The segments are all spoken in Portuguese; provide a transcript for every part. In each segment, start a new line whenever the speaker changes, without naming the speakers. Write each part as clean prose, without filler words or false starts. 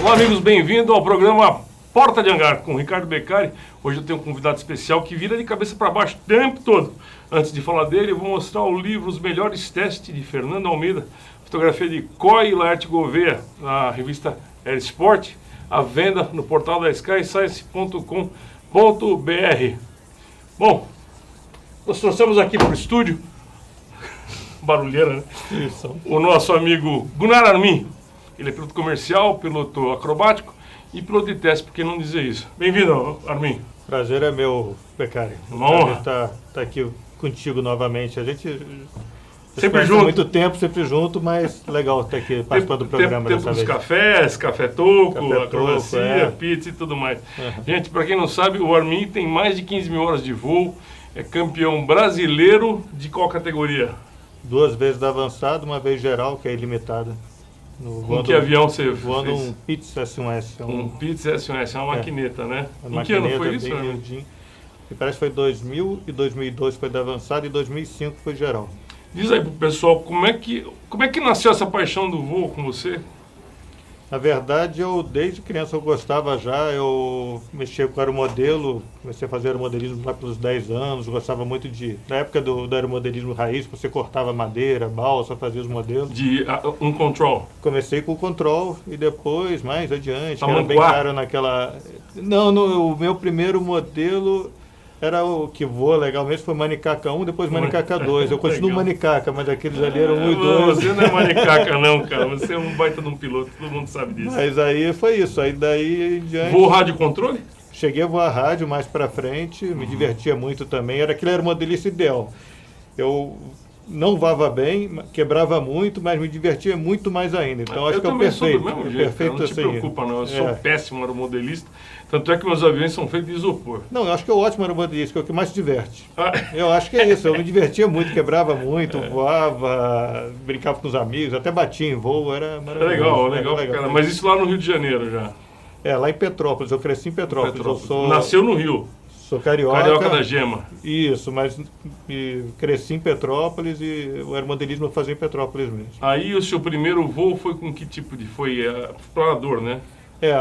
Olá, amigos, bem-vindos ao programa Porta de Hangar com o Ricardo Beccari. Hoje eu tenho um convidado especial que vira de cabeça para baixo o tempo todo. Antes de falar dele, eu vou mostrar o livro Os Melhores Testes de Fernando Almeida, fotografia de Coy e Laerte Gouveia, na revista Air Sport, à venda no portal da skyscience.com.br. Bom, nós trouxemos aqui para o estúdio, barulheira, né?
Isso.
O nosso amigo Gunnar Armin. Ele é piloto comercial, piloto acrobático e piloto de teste, por que não dizer isso? Bem-vindo, Armin.
Prazer é meu, Beccari.
Uma honra.
Estar aqui contigo novamente. A gente
sempre junto.
Há muito tempo, sempre junto, mas legal estar aqui participando do programa
tempo
dessa
dos
vez.
cafés, café toco,
Café
acrobacia,
toco,
pizza e tudo mais.
Uhum.
Gente, para quem não sabe, o Armin tem mais de 15 mil horas de voo, é campeão brasileiro de qual categoria?
2 vezes da avançada, uma vez geral, que é ilimitada.
Com que avião você
voando
fez?
um Pitts S1S.
Um Pitts S1S, é uma maquineta, né? Em que ano foi isso, Armin?
Me parece que foi 2000 e 2002 foi da avançada e 2005 foi geral.
Diz aí pro pessoal, como é que nasceu essa paixão do voo com você?
Na verdade, desde criança eu gostava já, eu mexia com aeromodelo, comecei a fazer aeromodelismo lá pelos 10 anos, gostava muito na época do aeromodelismo raiz, você cortava madeira, balsa, fazia os modelos.
Um control?
Comecei com o control e depois, mais adiante,
Tamanquá.
era bem caro naquela... Não, o meu primeiro modelo... Era o que voa legal mesmo, foi Manicaca 1, depois Manicaca 2. Eu continuo Manicaca, mas aqueles ali eram 1 e 2.
Você não é Manicaca não, cara. Você é um baita de um piloto, todo mundo sabe disso.
Mas aí foi isso, aí daí em diante...
Voou rádio controle?
Cheguei a voar rádio mais pra frente, me divertia muito também. Aquele era o modelista ideal. Eu não voava bem, quebrava muito, mas me divertia muito mais ainda. Então acho que é o perfeito.
Sou do mesmo jeito,
perfeito,
não te preocupa não, eu sou péssimo aeromodelista. Tanto é que meus aviões são feitos de isopor.
Não, eu acho que é o ótimo aeromodelista, que é o que mais se diverte. Eu acho que é isso, eu me divertia muito, quebrava muito, voava, brincava com os amigos, até batia em voo, era maravilhoso.
Legal, cara. Mas isso lá no Rio de Janeiro já?
Lá em Petrópolis, eu cresci em Petrópolis.
Nasceu no Rio?
Sou carioca.
Carioca da Gema.
Isso, mas cresci em Petrópolis e o aeromodelismo eu fazia em Petrópolis mesmo.
Aí o seu primeiro voo foi com que tipo de... Foi planador, né?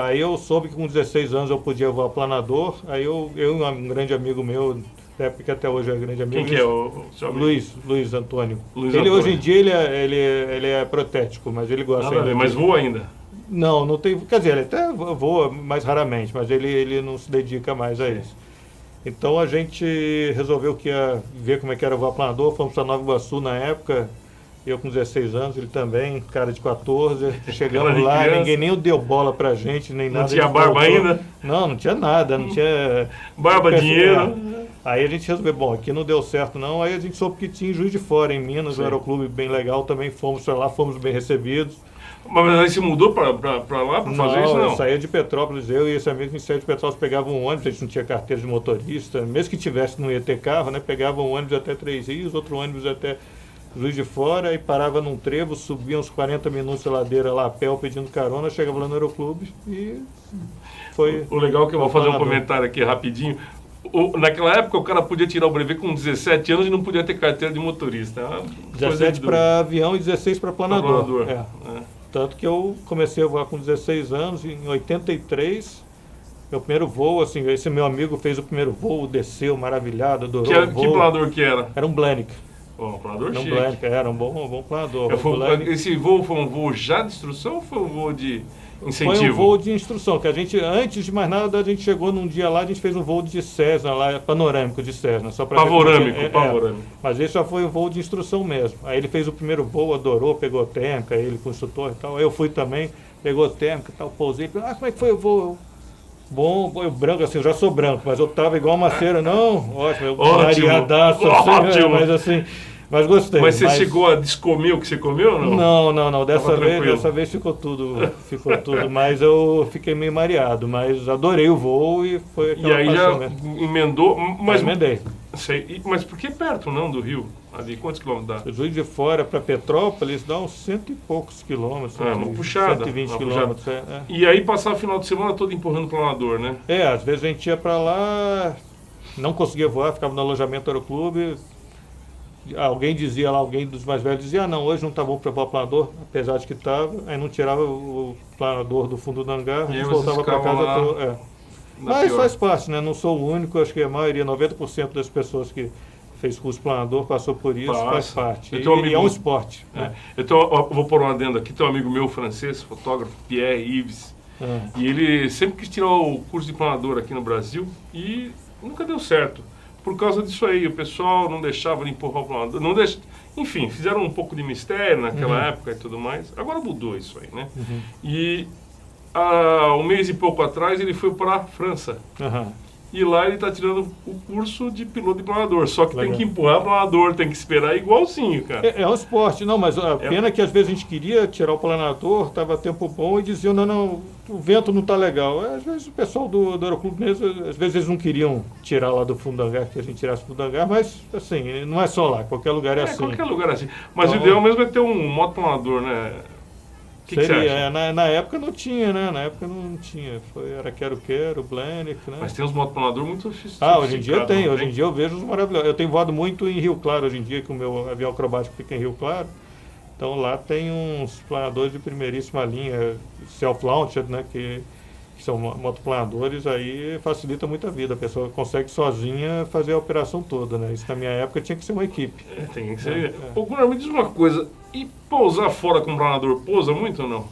Aí eu soube que com 16 anos eu podia voar planador, aí eu e um grande amigo meu, da época que até hoje é grande amigo.
Quem que é o seu amigo?
Luiz Antônio.
Luiz
Antônio.
Hoje
em dia ele é protético, mas ele gosta ainda.
Mas voa ainda?
Não tem, quer dizer, ele até voa mais raramente, mas ele não se dedica mais a isso. Então a gente resolveu que ia ver como é que era voar planador, fomos para Nova Iguaçu na época. Eu com 16 anos, ele também, cara de 14, chegamos lá,
criança.
Ninguém nem deu bola pra gente, nem nada.
Não tinha barba ainda?
Não tinha nada, não tinha...
Barba, dinheiro.
Aí a gente resolveu, aqui não deu certo não, aí a gente soube que tinha em Juiz de Fora, em Minas, um aeroclube bem legal, também fomos pra lá, fomos bem recebidos.
Mas aí você mudou pra lá pra fazer isso, não?
Eu saía de Petrópolis, eu e esse amigo, a gente saía de Petrópolis, pegava um ônibus, a gente não tinha carteira de motorista, mesmo que tivesse, não ia ter carro, né? Pegava um ônibus até Três Rios, outro ônibus até Juiz de Fora, e parava num trevo, subia uns 40 minutos a ladeira lá a pé, pedindo carona, chegava lá no aeroclube e foi...
O legal é que eu vou fazer um comentário aqui rapidinho. Naquela época o cara podia tirar o brevet com 17 anos e não podia ter carteira de motorista.
17 para avião e 16 para planador.
É.
Tanto que eu comecei a voar com 16 anos, em 83, meu primeiro voo, assim, esse meu amigo fez o primeiro voo, desceu maravilhado, adorou o voo.
Que planador que era?
Era um Blanick.
Um planador
chique.
Blanick,
era um bom planador.
Esse voo foi um voo já de instrução ou foi um voo de incentivo?
Foi um voo de instrução, que a gente, antes de mais nada, a gente chegou num dia lá, a gente fez um voo de Cessna, lá, panorâmico de Cessna.
Pavorâmico.
Mas esse já foi um voo de instrução mesmo. Aí ele fez o primeiro voo, adorou, pegou térmica, ele com o instrutor e tal. Aí eu fui também, pegou térmica e tal, pousei. Como é que foi o voo? Bom, eu branco, assim, eu já sou branco, mas eu tava igual uma cera, não, ótimo, mareadaço, assim, mas assim... Mas gostei.
Mas você chegou a descomer o que você comeu ou não?
Não. Dessa vez ficou tudo. Mas eu fiquei meio mareado. Mas adorei o voo e foi aquela
E aí já emendou. Mas
emendei.
Mas por que perto, não, do Rio? Ali, quantos quilômetros dá?
Juiz de Fora para Petrópolis dá uns 100 e poucos quilômetros.
Uma puxada.
120 quilômetros.
E aí passava o final de semana todo empurrando planador, né?
Às vezes a gente ia para lá, não conseguia voar, ficava no alojamento do aeroclube. alguém dizia lá, alguém dos mais velhos dizia, não, hoje não está bom para voar planador, apesar de que estava, aí não tirava o planador do fundo do hangar, a gente voltava para casa. Mas faz parte, né? Não sou o único, acho que a maioria, 90% das pessoas que fez curso planador passou por isso, faz parte. E é um esporte. Né?
Eu vou pôr um adendo aqui, tem um amigo meu francês, fotógrafo, Pierre Yves, e ele sempre quis tirar o curso de planador aqui no Brasil e nunca deu certo. Por causa disso aí, o pessoal não deixava ele empurrar o planador, enfim, fizeram um pouco de mistério naquela época e tudo mais. Agora mudou isso aí, né? E há um mês e pouco atrás ele foi para a França. E lá ele está tirando o curso de piloto de planador. Só que tem que empurrar o planador, tem que esperar igualzinho, cara.
É um esporte, não, mas a pena é que às vezes a gente queria tirar o planador, estava tempo bom e diziam, não, o vento não está legal. Às vezes o pessoal do Aeroclube mesmo, às vezes eles não queriam tirar lá do fundo do hangar, que a gente tirasse do fundo do hangar, mas assim, não é só lá, qualquer lugar é assim.
Qualquer lugar é assim. Mas então, o ideal mesmo é ter um motoplanador, né? Que você acha?
Na época não tinha, né? Na época não tinha. Era Quero, Blenick, né?
Mas tem uns motoplanadores muito sofisticados.
Hoje em dia tem. Hoje em dia eu vejo os maravilhosos. Eu tenho voado muito em Rio Claro hoje em dia, que o meu avião acrobático fica em Rio Claro. Então lá tem uns planadores de primeiríssima linha, self-launched, né? Que são motoplanadores, aí facilita muito a vida. A pessoa consegue sozinha fazer a operação toda, né? Isso na minha época tinha que ser uma equipe.
Tem que ser. Ô, Gunnar, me diz uma coisa. E pousar fora com o planador, pousa muito ou não?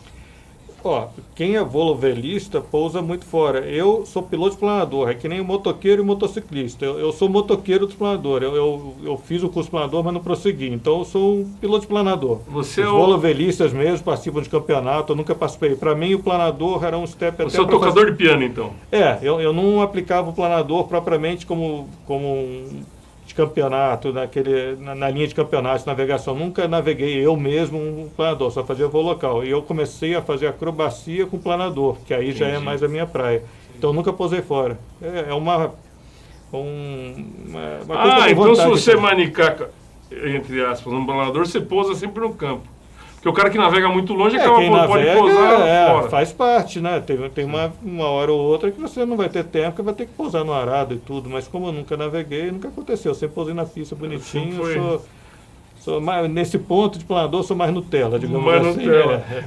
Quem é volovelista pousa muito fora. Eu sou piloto de planador, é que nem o motoqueiro e o motociclista. Eu sou motoqueiro do planador. Eu fiz o curso de planador, mas não prossegui. Então eu sou um piloto de planador. Os volovelistas mesmo participam de campeonato, eu nunca participei. Para mim o planador era um step até.
Você é o tocador de piano, então?
Eu não aplicava o planador propriamente como de campeonato, na linha de campeonato, de navegação. Nunca naveguei eu mesmo um planador, só fazia voo local. E eu comecei a fazer acrobacia com planador, que aí já é mais a minha praia. Então nunca pousei fora. É uma coisa
então se você manicar, entre aspas, um planador, você pousa sempre no campo. Porque o cara que navega muito longe pode pousar fora.
Faz parte, né? Tem uma hora ou outra que você não vai ter tempo, que vai ter que pousar no arado e tudo. Mas como eu nunca naveguei, nunca aconteceu. Eu sempre pousei na pista bonitinho. Sou mais, nesse ponto de planador, sou mais Nutella, digamos assim.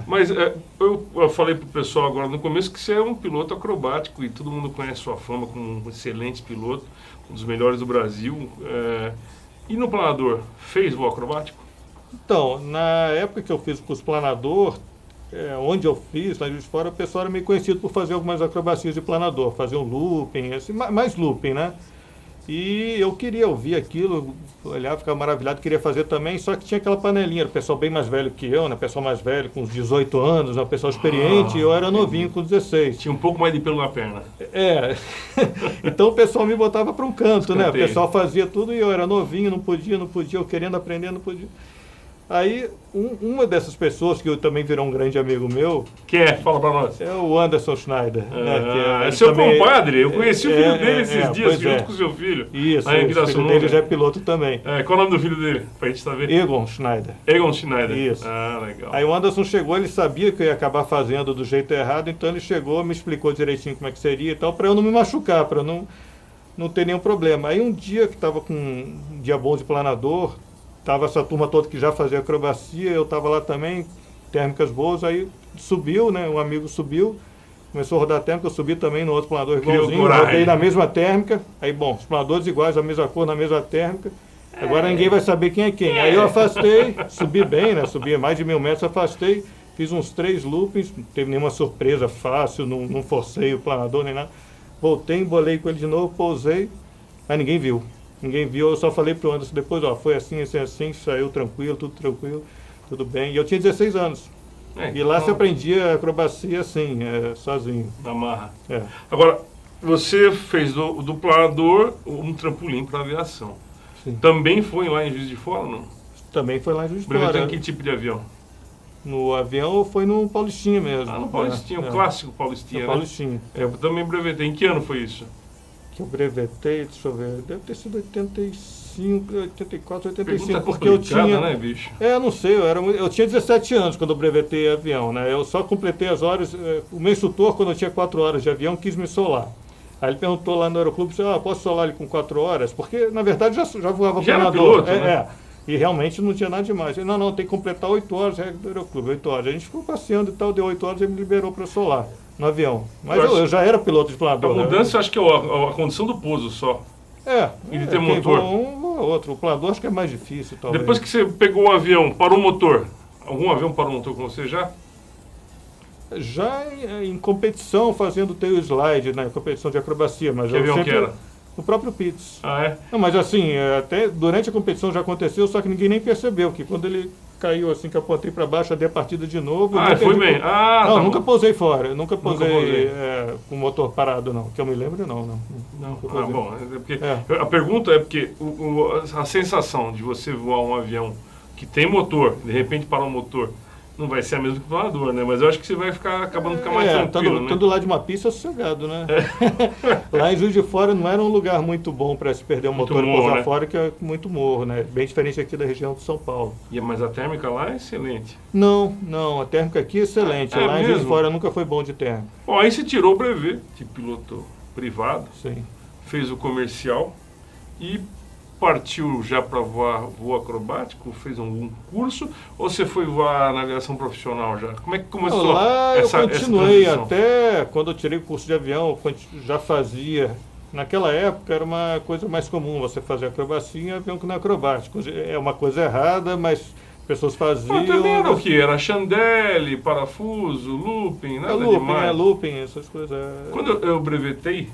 Mas eu falei pro pessoal agora no começo que você é um piloto acrobático e todo mundo conhece sua fama como um excelente piloto, um dos melhores do Brasil. E no planador, fez voo acrobático?
Então, na época que eu fiz o curso planador, onde eu fiz, lá de fora, o pessoal era meio conhecido por fazer algumas acrobacias de planador, fazer um looping, assim, mais looping, né? E eu queria ouvir aquilo, olhar, ficar maravilhado, queria fazer também, só que tinha aquela panelinha, o pessoal bem mais velho que eu, né? Pessoal mais velho, com uns 18 anos, né? O pessoal experiente, e eu era novinho, com 16.
Tinha um pouco mais de pelo na perna.
Então o pessoal me botava para um canto, né? O pessoal fazia tudo e eu era novinho, não podia, eu querendo aprender, não podia. Aí, uma dessas pessoas, que também virou um grande amigo meu...
Quem é? Fala pra nós.
É o Anderson Schneider.
É seu compadre. Eu conheci o filho dele esses dias, junto com o seu filho.
Isso, o filho dele já é piloto também.
Qual é o nome do filho dele? Pra gente saber.
Egon Schneider.
Egon Schneider.
Isso.
Legal.
Aí o Anderson chegou, ele sabia que eu ia acabar fazendo do jeito errado, então ele chegou, me explicou direitinho como é que seria e tal, pra eu não me machucar, pra eu não ter nenhum problema. Aí um dia que tava com um dia bom de planador... Tava essa turma toda que já fazia acrobacia, eu estava lá também, térmicas boas, aí subiu, né? Um amigo subiu, começou a rodar a térmica, eu subi também no outro planador igualzinho, rodei na mesma térmica, aí bom, os planadores iguais, a mesma cor, na mesma térmica, agora ninguém vai saber quem é quem. Aí eu afastei, subi bem, né? Subi mais de 1000 metros, afastei, fiz uns 3 loopings, não teve nenhuma surpresa fácil, não forcei o planador nem nada. Voltei, embolei com ele de novo, pousei, mas ninguém viu. Ninguém viu, eu só falei pro Anderson depois, foi assim, saiu tranquilo, tudo bem. E eu tinha 16 anos. E lá você aprendia acrobacia assim, sozinho.
Na marra. Agora, você fez do planador um trampolim para aviação.
Sim.
Também foi lá em Juiz de Fora, não?
Também foi lá em Juiz de Fora.
Brevetou em que tipo de avião?
No avião foi no Paulistinha mesmo.
No Paulistinha, o clássico Paulistinha, né?
Paulistinha.
Eu também brevetei. Em que ano foi isso?
Que eu brevetei, deixa eu ver, deve ter sido 85, 84, 85, porque
eu tinha... né, bicho?
Não sei, eu tinha 17 anos quando eu brevetei avião, né? Eu só completei as horas, o meu instrutor, quando eu tinha 4 horas de avião, quis me solar. Aí ele perguntou lá no Aeroclube, posso solar ele com 4 horas? Porque, na verdade, já voava
já
planador.
Era piloto, né?
E realmente não tinha nada demais. Ele, não, tem que completar 8 horas, regra do aeroclube, 8 horas. A gente ficou passeando e tal, deu 8 horas e ele me liberou para solar no avião. Mas eu já era piloto de
A
planador.
mudança, acho que é a condição do pouso só. E de ter
quem
motor.
voa um ou outro. O planador acho que é mais difícil, talvez.
Depois que você pegou o avião, parou o motor. Algum avião parou o motor com você já?
Já em competição, fazendo tail slide, né? Competição de acrobacia. Mas
Que avião que era?
O próprio Pitts.
Ah, é?
Não, mas assim, até durante a competição já aconteceu, só que ninguém nem percebeu, que quando ele caiu assim, que eu apontei para baixo, eu dei a partida de novo.
Foi bem.
Não,
tá
nunca
bom.
pousei fora, eu nunca
Nunca
pousei
pousei.
com o motor parado, não. Que eu me lembro, não.
Não.
Nunca pousei.
Bom, é porque a pergunta é porque a sensação de você voar um avião que tem motor, de repente parar o motor, não vai ser a mesma que o planador, né? Mas eu acho que você vai acabando ficar mais tranquilo, né?
Estando lá de uma pista, sossegado, né? Lá em Juiz de Fora não era um lugar muito bom para se perder o
Muito
motor e
morro,
pousar
né?
fora, que é muito morro, né? Bem diferente aqui da região de São Paulo.
Mas a térmica lá é excelente.
Não, a térmica aqui é excelente. Lá em Juiz de
mesmo?
Fora nunca foi bom de térmica.
Bom, aí você tirou o brevet de piloto privado,
Sim.
fez o comercial e partiu já para voar voo acrobático, fez um curso, ou você foi voar na aviação profissional já? Como é que começou
Lá
essa
eu continuei
transição?
até quando eu tirei o curso de avião, já fazia. Naquela época era uma coisa mais comum você fazer acrobacia em avião que não é acrobático. É uma coisa errada, mas pessoas faziam.
Também era o que? Era chandelle, parafuso, looping, nada demais.
Looping, essas coisas.
Quando eu brevetei,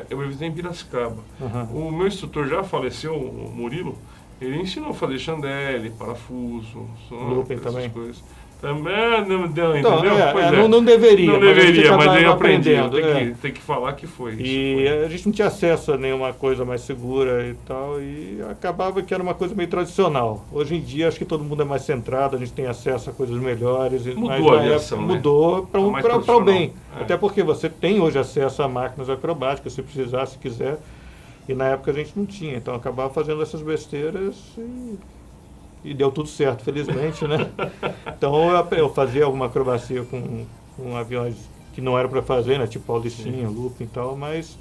eu brevetei em Piracicaba.
Uhum.
O meu instrutor já faleceu, o Murilo, ele ensinou a fazer chandelle, parafuso,
Looping
essas
também.
coisas. Também, não, entendeu?
Então,
Pois
não deveria.
Não
mas a gente
deveria, mas
acabava
aí eu aprendi.
aprendendo,
Tem que falar que foi isso.
E a gente não tinha acesso a nenhuma coisa mais segura e tal, e acabava que era uma coisa meio tradicional. Hoje em dia acho que todo mundo é mais centrado, a gente tem acesso a coisas melhores.
Mudou
mas
a
na
aviação,
época
né?
mudou
Tá mais
para o
profissional.
bem.
É.
Até porque você tem hoje acesso a máquinas acrobáticas, se precisar, se quiser. E na época a gente não tinha, então acabava fazendo essas besteiras e deu tudo certo, felizmente, né? Então eu fazia alguma acrobacia com aviões que não era para fazer, né? Tipo Paulistinha, looping e tal, mas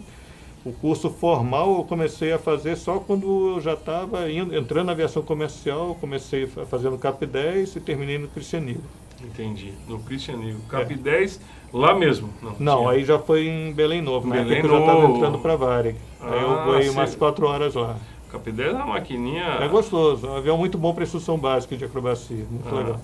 o curso formal eu comecei a fazer só quando eu já estava entrando na aviação comercial, comecei fazendo CAP 10 e terminei no Cristianismo.
Entendi. No Cristianismo. CAP 10, lá mesmo?
Não,
tinha.
aí já foi em Belém Novo, né?
Belém
Porque eu já estava
Novo.
entrando para Varig. Aí eu voei umas 4 horas lá.
CAP 10 é uma maquininha...
É gostoso, é um avião muito bom para instrução básica de acrobacia, muito legal.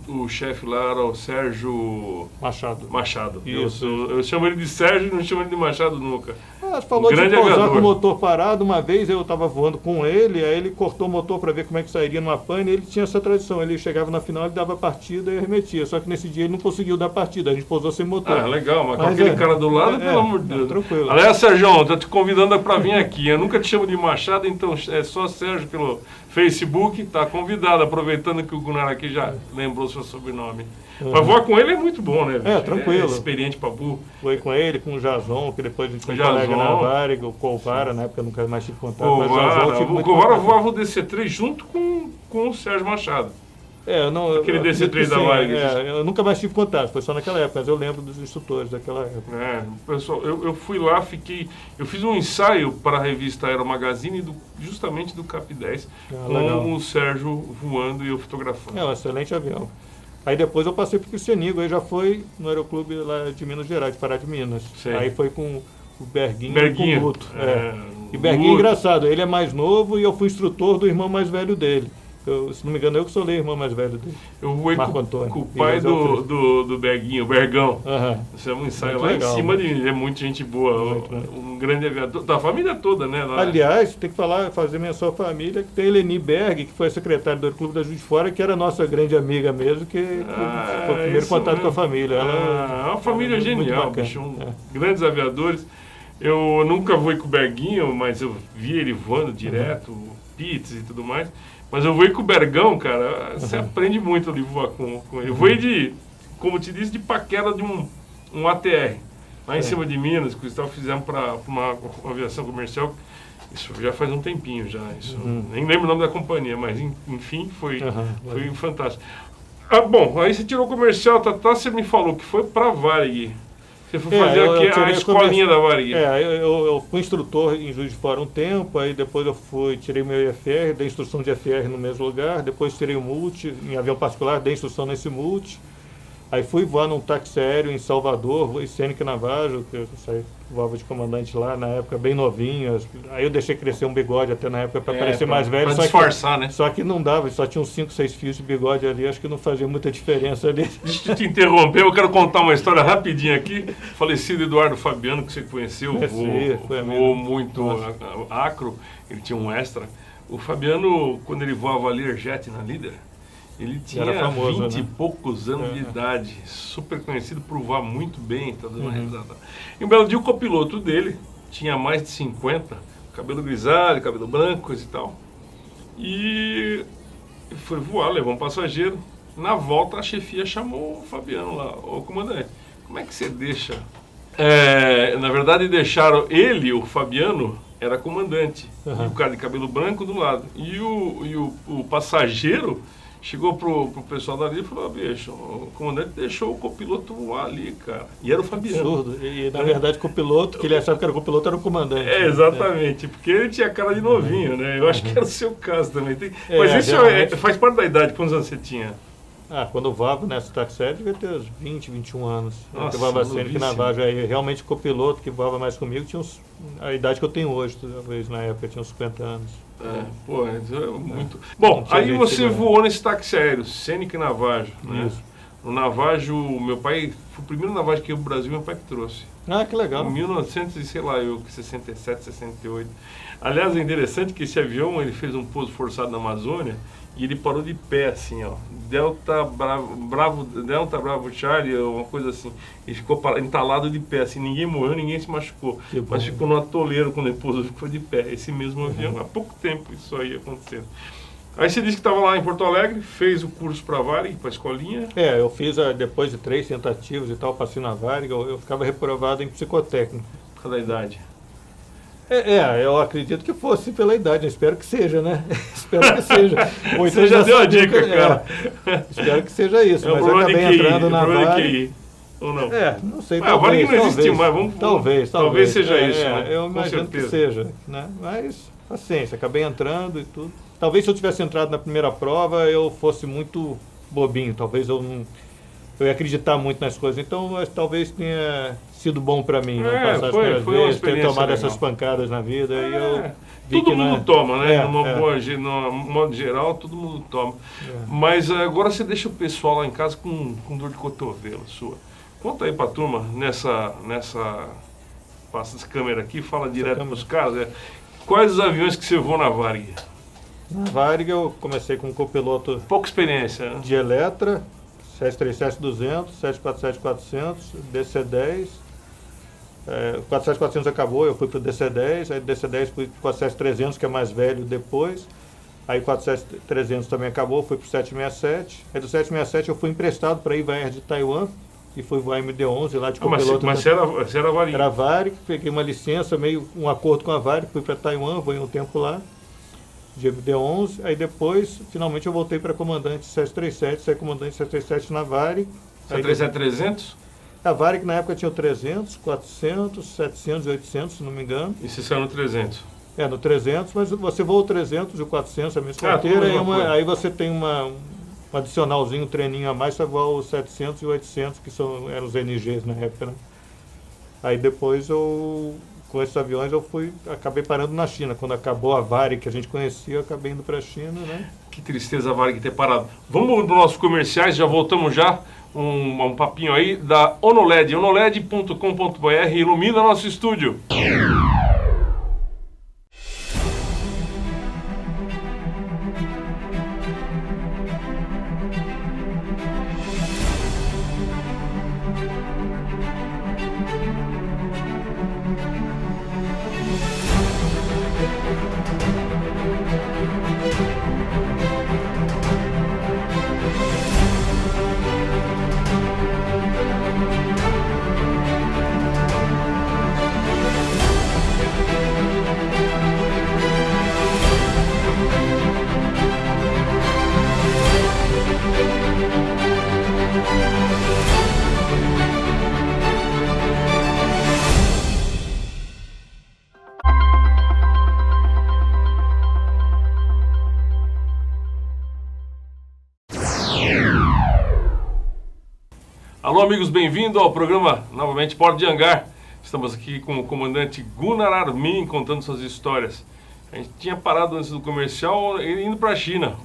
O chefe lá era o Sérgio
Machado. Isso.
Eu chamo ele de Sérgio e não chamo ele de Machado nunca.
Você falou de
grande
pousar
aviador.
com o motor parado. Uma vez eu estava voando com ele, aí ele cortou o motor para ver como é que sairia numa pane, e ele tinha essa tradição, ele chegava na final, ele dava partida e arremetia, só que nesse dia ele não conseguiu dar partida, a gente pousou sem motor.
Legal, mas com
Mas
aquele cara do lado, pelo amor de Deus.
Tranquilo.
Aliás, Sérgio, tô te convidando para vir aqui. Eu nunca te chamo de Machado, então é só Sérgio pelo Facebook, tá convidado, aproveitando que o Gunnar aqui já lembrou seu sobrenome. Mas voar com ele é muito bom, né? Bicho?
Tranquilo.
É experiente pra burro.
Foi com ele, com o Jason, que depois a gente foi
Jason.
colega na Varig, o Colvara, na época eu nunca mais tive contato. mas
O Covara voava o DC-3 junto com o Sérgio Machado. Aquele DC-3 da Varig.
Eu nunca mais tive contato, foi só naquela época, mas eu lembro dos instrutores daquela época.
Pessoal, eu fui lá, eu fiz um ensaio para a revista Aero Magazine justamente do CAP 10,
legal.
com o Sérgio voando e eu fotografando.
É um excelente avião. Aí depois eu passei para o Cristianismo, aí já foi no Aeroclube lá de Minas Gerais, de Pará de Minas.
Sei.
Aí foi com o Berguinho e com o Guto. E Berguinho é engraçado, ele é mais novo e eu fui instrutor do irmão mais velho dele. Se não me engano, eu que sou o irmão mais velho dele.
Eu voei
Marco Antônio.
com o pai do Berguinho, o Bergão. Isso é um ensaio
Muito
lá
legal,
em cima de ele, é muita gente boa, um grande aviador, da família toda, né? Lá.
Aliás, tem que fazer menção à família, que tem a Eleni Berg, que foi a secretária do Aeroclube da Juiz de Fora, que era nossa grande amiga mesmo, que foi o primeiro contato
mesmo.
com a família.
É uma família genial, bicho, grandes aviadores. Eu nunca voei com o Berguinho, mas eu vi ele voando direto, Pitts e tudo mais. Mas eu voei com o Bergão, cara, você aprende muito ali voar com ele. Eu voei como te disse, de paquera de um ATR, lá em cima de Minas, que o fizemos para uma aviação comercial. Isso já faz um tempinho já, nem lembro o nome da companhia, mas enfim, foi fantástico. Bom, aí você tirou o comercial, você me falou que foi para Varig. Você foi fazer aqui a escolinha da Varig.
Eu fui instrutor em Juiz de Fora um tempo, aí depois tirei meu IFR, dei instrução de FR no mesmo lugar, depois tirei o multi, em avião particular, dei instrução nesse multi. Aí fui voar num táxi aéreo em Salvador, voei Scenic Navajo, que eu saí, voava de comandante lá, na época bem novinho. Aí eu deixei crescer um bigode até na época para parecer mais velho.
Para disfarçar, né?
Só que não dava, só tinha uns 5, 6 fios de bigode ali, acho que não fazia muita diferença ali.
Deixa eu te interromper, eu quero contar uma história rapidinho aqui. Falecido Eduardo Fabiano, que você conheceu, voou muito acro, ele tinha um extra. O Fabiano, quando ele voava Learjet na Líder, ele tinha famoso, 20 e poucos anos de idade, super conhecido por voar muito bem. E um belo dia o copiloto dele tinha mais de 50, cabelo grisalho, cabelo branco, coisa e tal. E foi voar, levou um passageiro. Na volta a chefia chamou o Fabiano lá, ô comandante, como é que você deixa? Na verdade deixaram ele, o Fabiano, era comandante, e o cara de cabelo branco do lado. E o passageiro chegou pro pessoal dali e falou, bicho, o comandante deixou o copiloto voar ali, cara. E era o Fabiano.
Absurdo. E na verdade o copiloto, que ele achava que era o copiloto, era o comandante.
Exatamente, porque ele tinha cara de novinho, né? Eu acho que era o seu caso também. Mas isso faz parte da idade. Quantos anos você tinha?
Quando eu voava nessa táxi aérea, devia ter uns 20, 21 anos.
Nossa,
eu voava Scenic Navajo. Aí realmente o copiloto que voava mais comigo tinha a idade que eu tenho hoje, talvez na época tinha uns 50 anos.
Muito. Bom, aí você voou nesse táxi aéreo, Scenic Navajo, né?
Isso.
O Navajo, meu pai, foi o primeiro Navajo que o Brasil, meu pai que trouxe.
Que legal.
Em 1967, 68. Aliás, é interessante que esse avião, ele fez um pouso forçado na Amazônia e ele parou de pé, assim, ó. Delta Bravo Charlie, uma coisa assim. Ele ficou entalado de pé, assim, ninguém morreu, ninguém se machucou. Mas ficou no atoleiro quando ele pousou, ficou de pé. Esse mesmo avião, há pouco tempo isso aí acontecendo. Aí você disse que estava lá em Porto Alegre, fez o curso para a Varig, para a escolinha.
Eu fiz depois de 3 tentativas e tal, passei na Varig, eu ficava reprovado em psicotécnico.
Por causa da idade.
Eu acredito que fosse pela idade, eu espero que seja, né? Espero que seja.
Você já deu a dica, cara.
Espero que seja isso, mas eu acabei entrando na Varig.
Ou não?
Não sei,
a Varig não existe mais, talvez seja isso, né?
Eu imagino que seja, né? Mas, paciência, acabei entrando e tudo. Talvez se eu tivesse entrado na primeira prova, eu fosse muito bobinho, talvez eu ia acreditar muito nas coisas, então talvez tenha sido bom para mim, não passar as primeiras vezes, ter tomado essas pancadas na vida, e eu vi
todo mundo toma, né? No modo geral, todo mundo toma. Mas agora você deixa o pessoal lá em casa com dor de cotovelo sua. Conta aí pra turma, passa essa câmera aqui, fala direto pros caras, quais os aviões que você voou na Varig?
Na Varig eu comecei com um copiloto...
Pouca experiência, né?
De Eletra, 737-200, 747-400, DC-10. O 47400 acabou, eu fui para o DC-10, aí do DC-10 fui para o 47300, que é mais velho depois. Aí o 47300 também acabou, fui para o 767. Aí do 767 eu fui emprestado para a Ivair de Taiwan e fui voar MD-11 lá de copiloto.
Mas você era Varig?
Era Varig, peguei uma licença, meio um acordo com a Varig, fui para Taiwan, voei um tempo lá. De MD-11, aí depois, finalmente eu voltei para comandante 737, saí comandante 737 na Varig.
737-300?
A Varig na época tinha o 300, 400, 700 e 800, se não me engano.
E você saiu no 300?
No 300, mas você voa o 300 e o 400, a mesma carteira, aí você tem um adicionalzinho, um treininho a mais, você voa os 700 e 800, que eram os NGs na época, né? Aí depois com esses aviões acabei parando na China. Quando acabou a Varig que a gente conhecia, eu acabei indo para a China, né?
Que tristeza a Varig ter parado. Vamos para os nossos comerciais, já voltamos já. Um papinho aí da Onoled, onoled.com.br, ilumina nosso estúdio. Alô, amigos, bem-vindo ao programa, novamente, Porta de Hangar. Estamos aqui com o comandante Gunnar Armin contando suas histórias. A gente tinha parado antes do comercial indo para a China.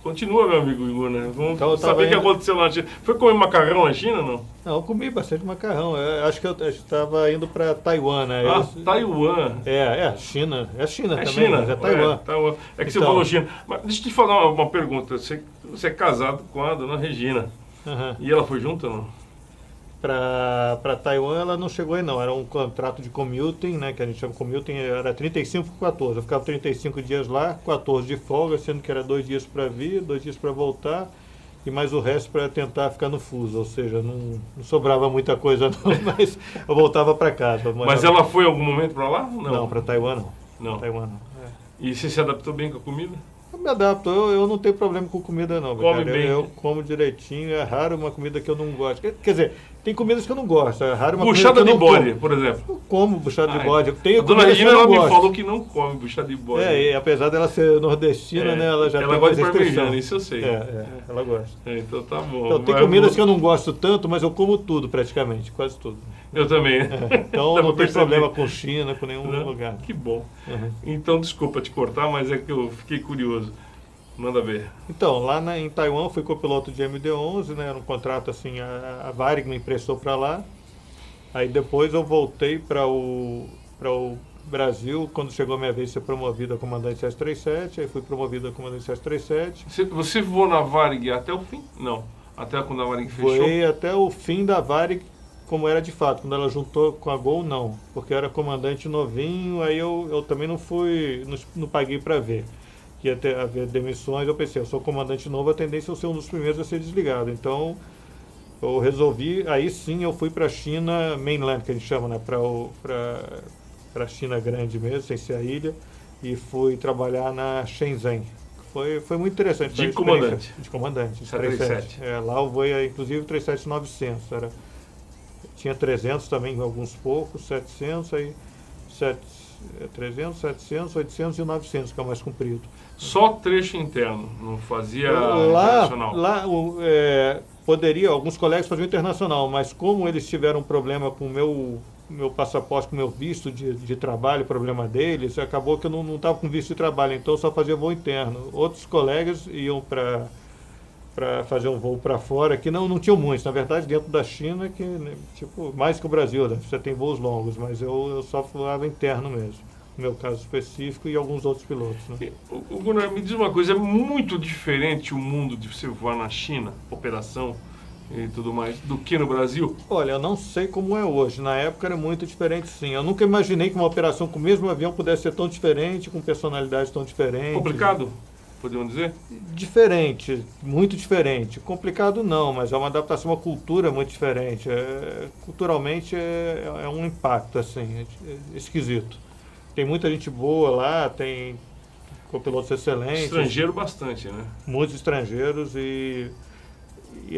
Continua, meu amigo Gunnar. Vamos
então,
saber o que aconteceu lá na China. Foi comer macarrão na China, não?
Não, eu comi bastante macarrão. Acho que eu estava indo para Taiwan, né?
Taiwan.
China. É China também,
China,
mas é Taiwan.
Taiwan. É que
então,
você falou China. Mas deixa eu te falar uma pergunta. Você é casado com a dona Regina. E ela foi junto ou não?
Para Taiwan ela não chegou aí não, era um contrato de commuting, né, que a gente chama commuting, era 35 por 14, eu ficava 35 dias lá, 14 de folga, sendo que era 2 dias para vir, 2 dias para voltar, e mais o resto para tentar ficar no fuso, ou seja, não sobrava muita coisa não, mas eu voltava para casa.
Mas ela foi em algum momento para lá?
Não, para Taiwan não.
Não.
Taiwan não.
E você se adaptou bem com a comida?
Eu me adapto, eu não tenho problema com comida não,
Come
cara.
bem.
Eu como direitinho, é raro uma comida que eu não gosto. Quer dizer, tem comidas que eu não gosto, é raro uma
buchada
comida que eu não
de bode,
como.
por exemplo.
Eu como buchada de bode. Tem
a dona Regina ela me falou que não come buchada de bode.
E apesar dela ser nordestina, né, ela já tem
gosta
mais
de
restrição.
isso eu sei.
Ela gosta.
Então tá bom.
Então, tem comidas que eu não gosto tanto, mas eu como tudo praticamente, quase tudo.
Eu também.
Então não tem problema com China, com nenhum lugar.
Que bom. Então desculpa te cortar, mas é que eu fiquei curioso. Manda ver.
Então, lá em Taiwan eu fui copiloto de MD-11, né, era um contrato assim, a Varig me emprestou para lá. Aí depois eu voltei para o Brasil, quando chegou a minha vez de ser promovido a comandante 737, aí fui promovido a comandante 737.
Você voou na Varig até o fim? Não, até quando a Varig fechou?
Foi até o fim da Varig, como era de fato, quando ela juntou com a Gol, não, porque eu era comandante novinho, aí eu também não paguei para ver. Que ia haver demissões, eu pensei, eu sou comandante novo, a tendência é eu ser um dos primeiros a ser desligado. Então, eu resolvi, aí sim eu fui para a China mainland, que a gente chama, né, para a China grande mesmo, sem ser a ilha, e fui trabalhar na Shenzhen. Foi muito interessante.
De comandante?
De comandante,
737.
Lá eu voei, inclusive, 37-900, tinha 300 também, alguns poucos, 700, aí 300, 700, 800 e 900, que é o mais comprido.
Só trecho interno, não fazia internacional?
Lá poderia, alguns colegas faziam internacional, mas como eles tiveram problema com o meu passaporte, com o meu visto de trabalho, problema deles, acabou que eu não estava com visto de trabalho, então eu só fazia voo interno. Outros colegas iam para fazer um voo para fora, que não tinham muitos, na verdade, dentro da China, que tipo, mais que o Brasil, né? Você tem voos longos, mas eu só voava interno mesmo. No meu caso específico e alguns outros pilotos. Né?
Gunnar, me diz uma coisa, é muito diferente o mundo de você voar na China, operação e tudo mais, do que no Brasil?
Olha, eu não sei como é hoje. Na época era muito diferente, sim. Eu nunca imaginei que uma operação com o mesmo avião pudesse ser tão diferente, com personalidades tão diferentes.
Complicado, podemos dizer?
Diferente, muito diferente. Complicado não, mas é uma adaptação a uma cultura muito diferente. Culturalmente é um impacto, assim, esquisito. Tem muita gente boa lá, tem copilotos excelentes.
Estrangeiro bastante, né?
Muitos estrangeiros e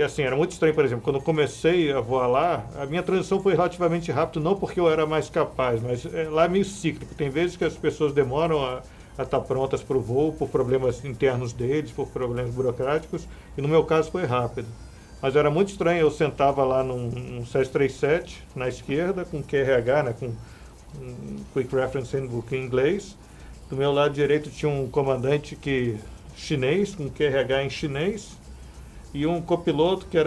assim, era muito estranho, por exemplo, quando eu comecei a voar lá, a minha transição foi relativamente rápida, não porque eu era mais capaz, mas lá é meio cíclico. Tem vezes que as pessoas demoram a estar prontas para o voo por problemas internos deles, por problemas burocráticos, e no meu caso foi rápido. Mas era muito estranho, eu sentava lá num 737, na esquerda, com QRH, né, com Quick Reference Handbook em inglês. Do meu lado direito tinha um comandante chinês, com QRH em chinês, e um copiloto que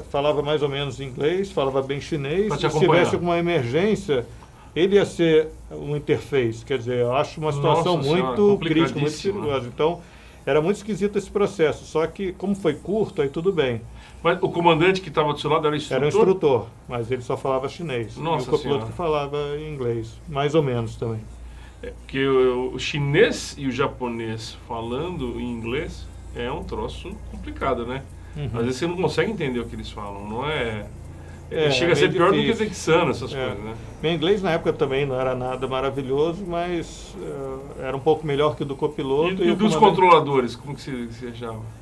falava mais ou menos inglês, falava bem chinês. Se tivesse alguma emergência, ele ia ser um interface. Quer dizer, eu acho uma situação muito crítica, muito perigosa. Então, era muito esquisito esse processo. Só que, como foi curto, aí tudo bem.
Mas o comandante que estava do seu lado era instrutor?
Era um instrutor, mas ele só falava chinês.
Nossa
e o copiloto que falava inglês, mais ou menos também.
Porque o chinês e o japonês falando em inglês é um troço complicado, né? Às vezes você não consegue entender o que eles falam, não é... chega a ser pior do que texano, essas coisas, né?
Meu inglês na época também não era nada maravilhoso, mas era um pouco melhor que o do copiloto.
E dos controladores, como que você achava?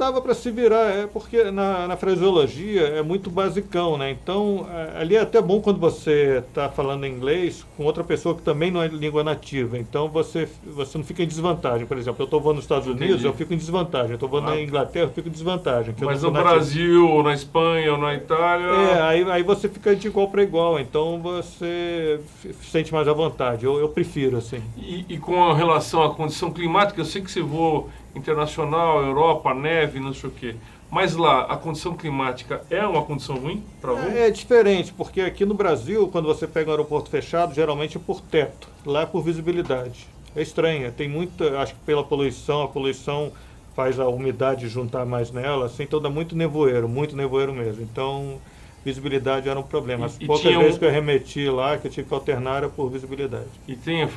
dava para se virar, porque na fraseologia é muito basicão, né? Então, ali é até bom quando você está falando inglês com outra pessoa que também não é língua nativa. Então, você não fica em desvantagem. Por exemplo, eu estou voando nos Estados Unidos, eu fico em desvantagem. Eu estou voando na Inglaterra, eu fico em desvantagem.
Mas no Brasil, ou na Espanha, ou na Itália...
Aí você fica de igual para igual. Então, você se sente mais à vontade. Eu prefiro, assim.
E com relação à condição climática, eu sei que você voa internacional, Europa, neve, não sei o quê. Mas lá, a condição climática é uma condição ruim para voo?
É diferente, porque aqui no Brasil, quando você pega um aeroporto fechado, geralmente é por teto. Lá é por visibilidade. É estranho, tem muita, acho que pela poluição, a poluição faz a umidade juntar mais nela, assim, então dá muito nevoeiro mesmo. Então, visibilidade era um problema. As poucas vezes que eu remeti lá, que eu tive que alternar, era por visibilidade.
E tem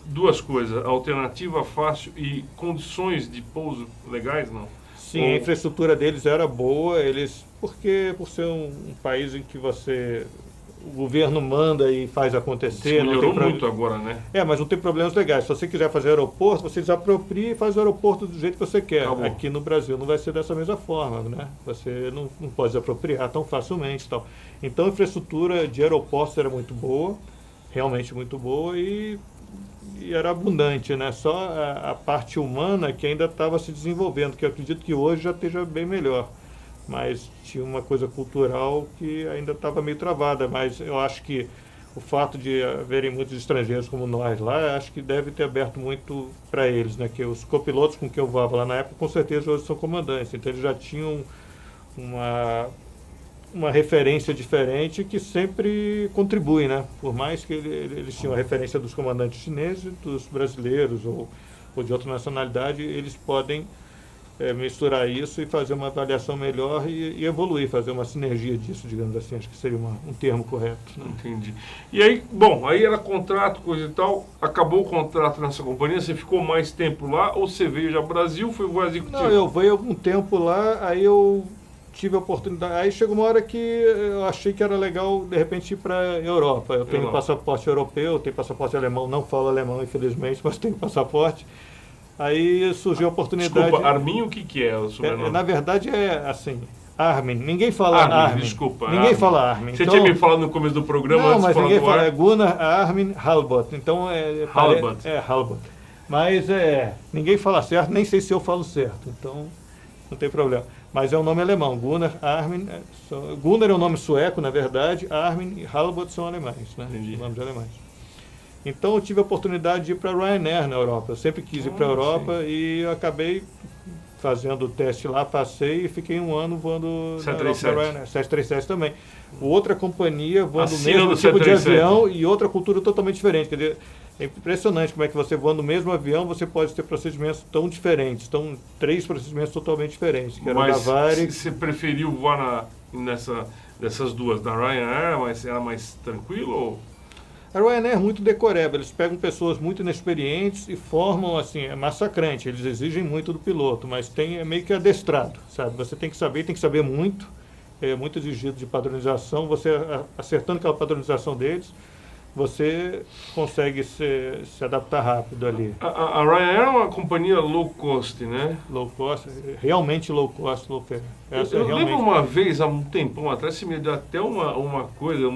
duas coisas, alternativa fácil e condições de pouso legais, não?
Sim, a infraestrutura deles era boa, porque por ser um país em que o governo manda e faz acontecer.
Melhorou muito agora, né?
Mas não tem problemas legais. Se você quiser fazer aeroporto, você desapropria e faz o aeroporto do jeito que você quer.
Tá.
Aqui no Brasil não vai ser dessa mesma forma, né? Você não pode desapropriar tão facilmente. Tal. Então a infraestrutura de aeroportos era muito boa, realmente muito boa, e era abundante, né? Só a parte humana que ainda estava se desenvolvendo, que eu acredito que hoje já esteja bem melhor. Mas tinha uma coisa cultural que ainda estava meio travada, mas eu acho que o fato de haverem muitos estrangeiros como nós lá, acho que deve ter aberto muito para eles, né? Que os copilotos com quem eu voava lá na época, com certeza hoje são comandantes, então eles já tinham uma referência diferente que sempre contribui, né? Por mais que eles tinham a referência dos comandantes chineses, dos brasileiros ou de outra nacionalidade, eles podem misturar isso e fazer uma avaliação melhor e evoluir, fazer uma sinergia disso, digamos assim, acho que seria um termo correto. Né?
Entendi. E aí, aí era contrato, coisa e tal, acabou o contrato nessa companhia, você ficou mais tempo lá, ou você veio já ao Brasil, foi voar executivo?
Não, eu veio algum tempo lá, aí eu tive a oportunidade, aí chegou uma hora que eu achei que era legal, de repente, ir para a Europa. Eu tenho passaporte europeu, tenho passaporte alemão, não falo alemão, infelizmente, mas tenho passaporte. Aí surgiu a oportunidade...
Desculpa, Armin, o que é o sobrenome?
Na verdade é assim, Armin. Ninguém fala Armin.
Desculpa.
Ninguém
Armin.
fala Armin.
Você tinha me falado no começo do programa...
Não, mas ninguém fala. É Gunnar Armin Halbot. Então
Halbot.
Halbot. Mas ninguém fala certo, nem sei se eu falo certo. Então não tem problema. Mas é um nome alemão. Gunnar Armin... Gunnar é um nome sueco, na verdade. Armin e Halbot são alemães, né?
Entendi.
Nomes alemães. Então eu tive a oportunidade de ir para a Ryanair na Europa. Eu sempre quis ir para a Europa e eu acabei fazendo o teste lá, passei e fiquei um ano voando
737.
na Ryanair. 737 também. Outra companhia voando o
Acima
mesmo
do
tipo
737.
de avião e outra cultura totalmente diferente. Quer dizer, é impressionante como é que você voando o mesmo avião, você pode ter procedimentos tão diferentes. Então, 3 procedimentos totalmente diferentes. Que era
Mas
da Varig.
você preferiu voar dessas duas, da Ryanair, mas era mais tranquilo ou...
A Ryanair é muito decoreba, eles pegam pessoas muito inexperientes e formam, assim, é massacrante, eles exigem muito do piloto, mas é meio que adestrado, sabe? Você tem que saber muito, é muito exigido de padronização, você acertando aquela padronização deles, você consegue se adaptar rápido ali.
A Ryanair é uma companhia low cost, né?
Low cost, realmente low cost, low fare.
Eu lembro uma vez, há um tempão atrás, você me deu até uma coisa,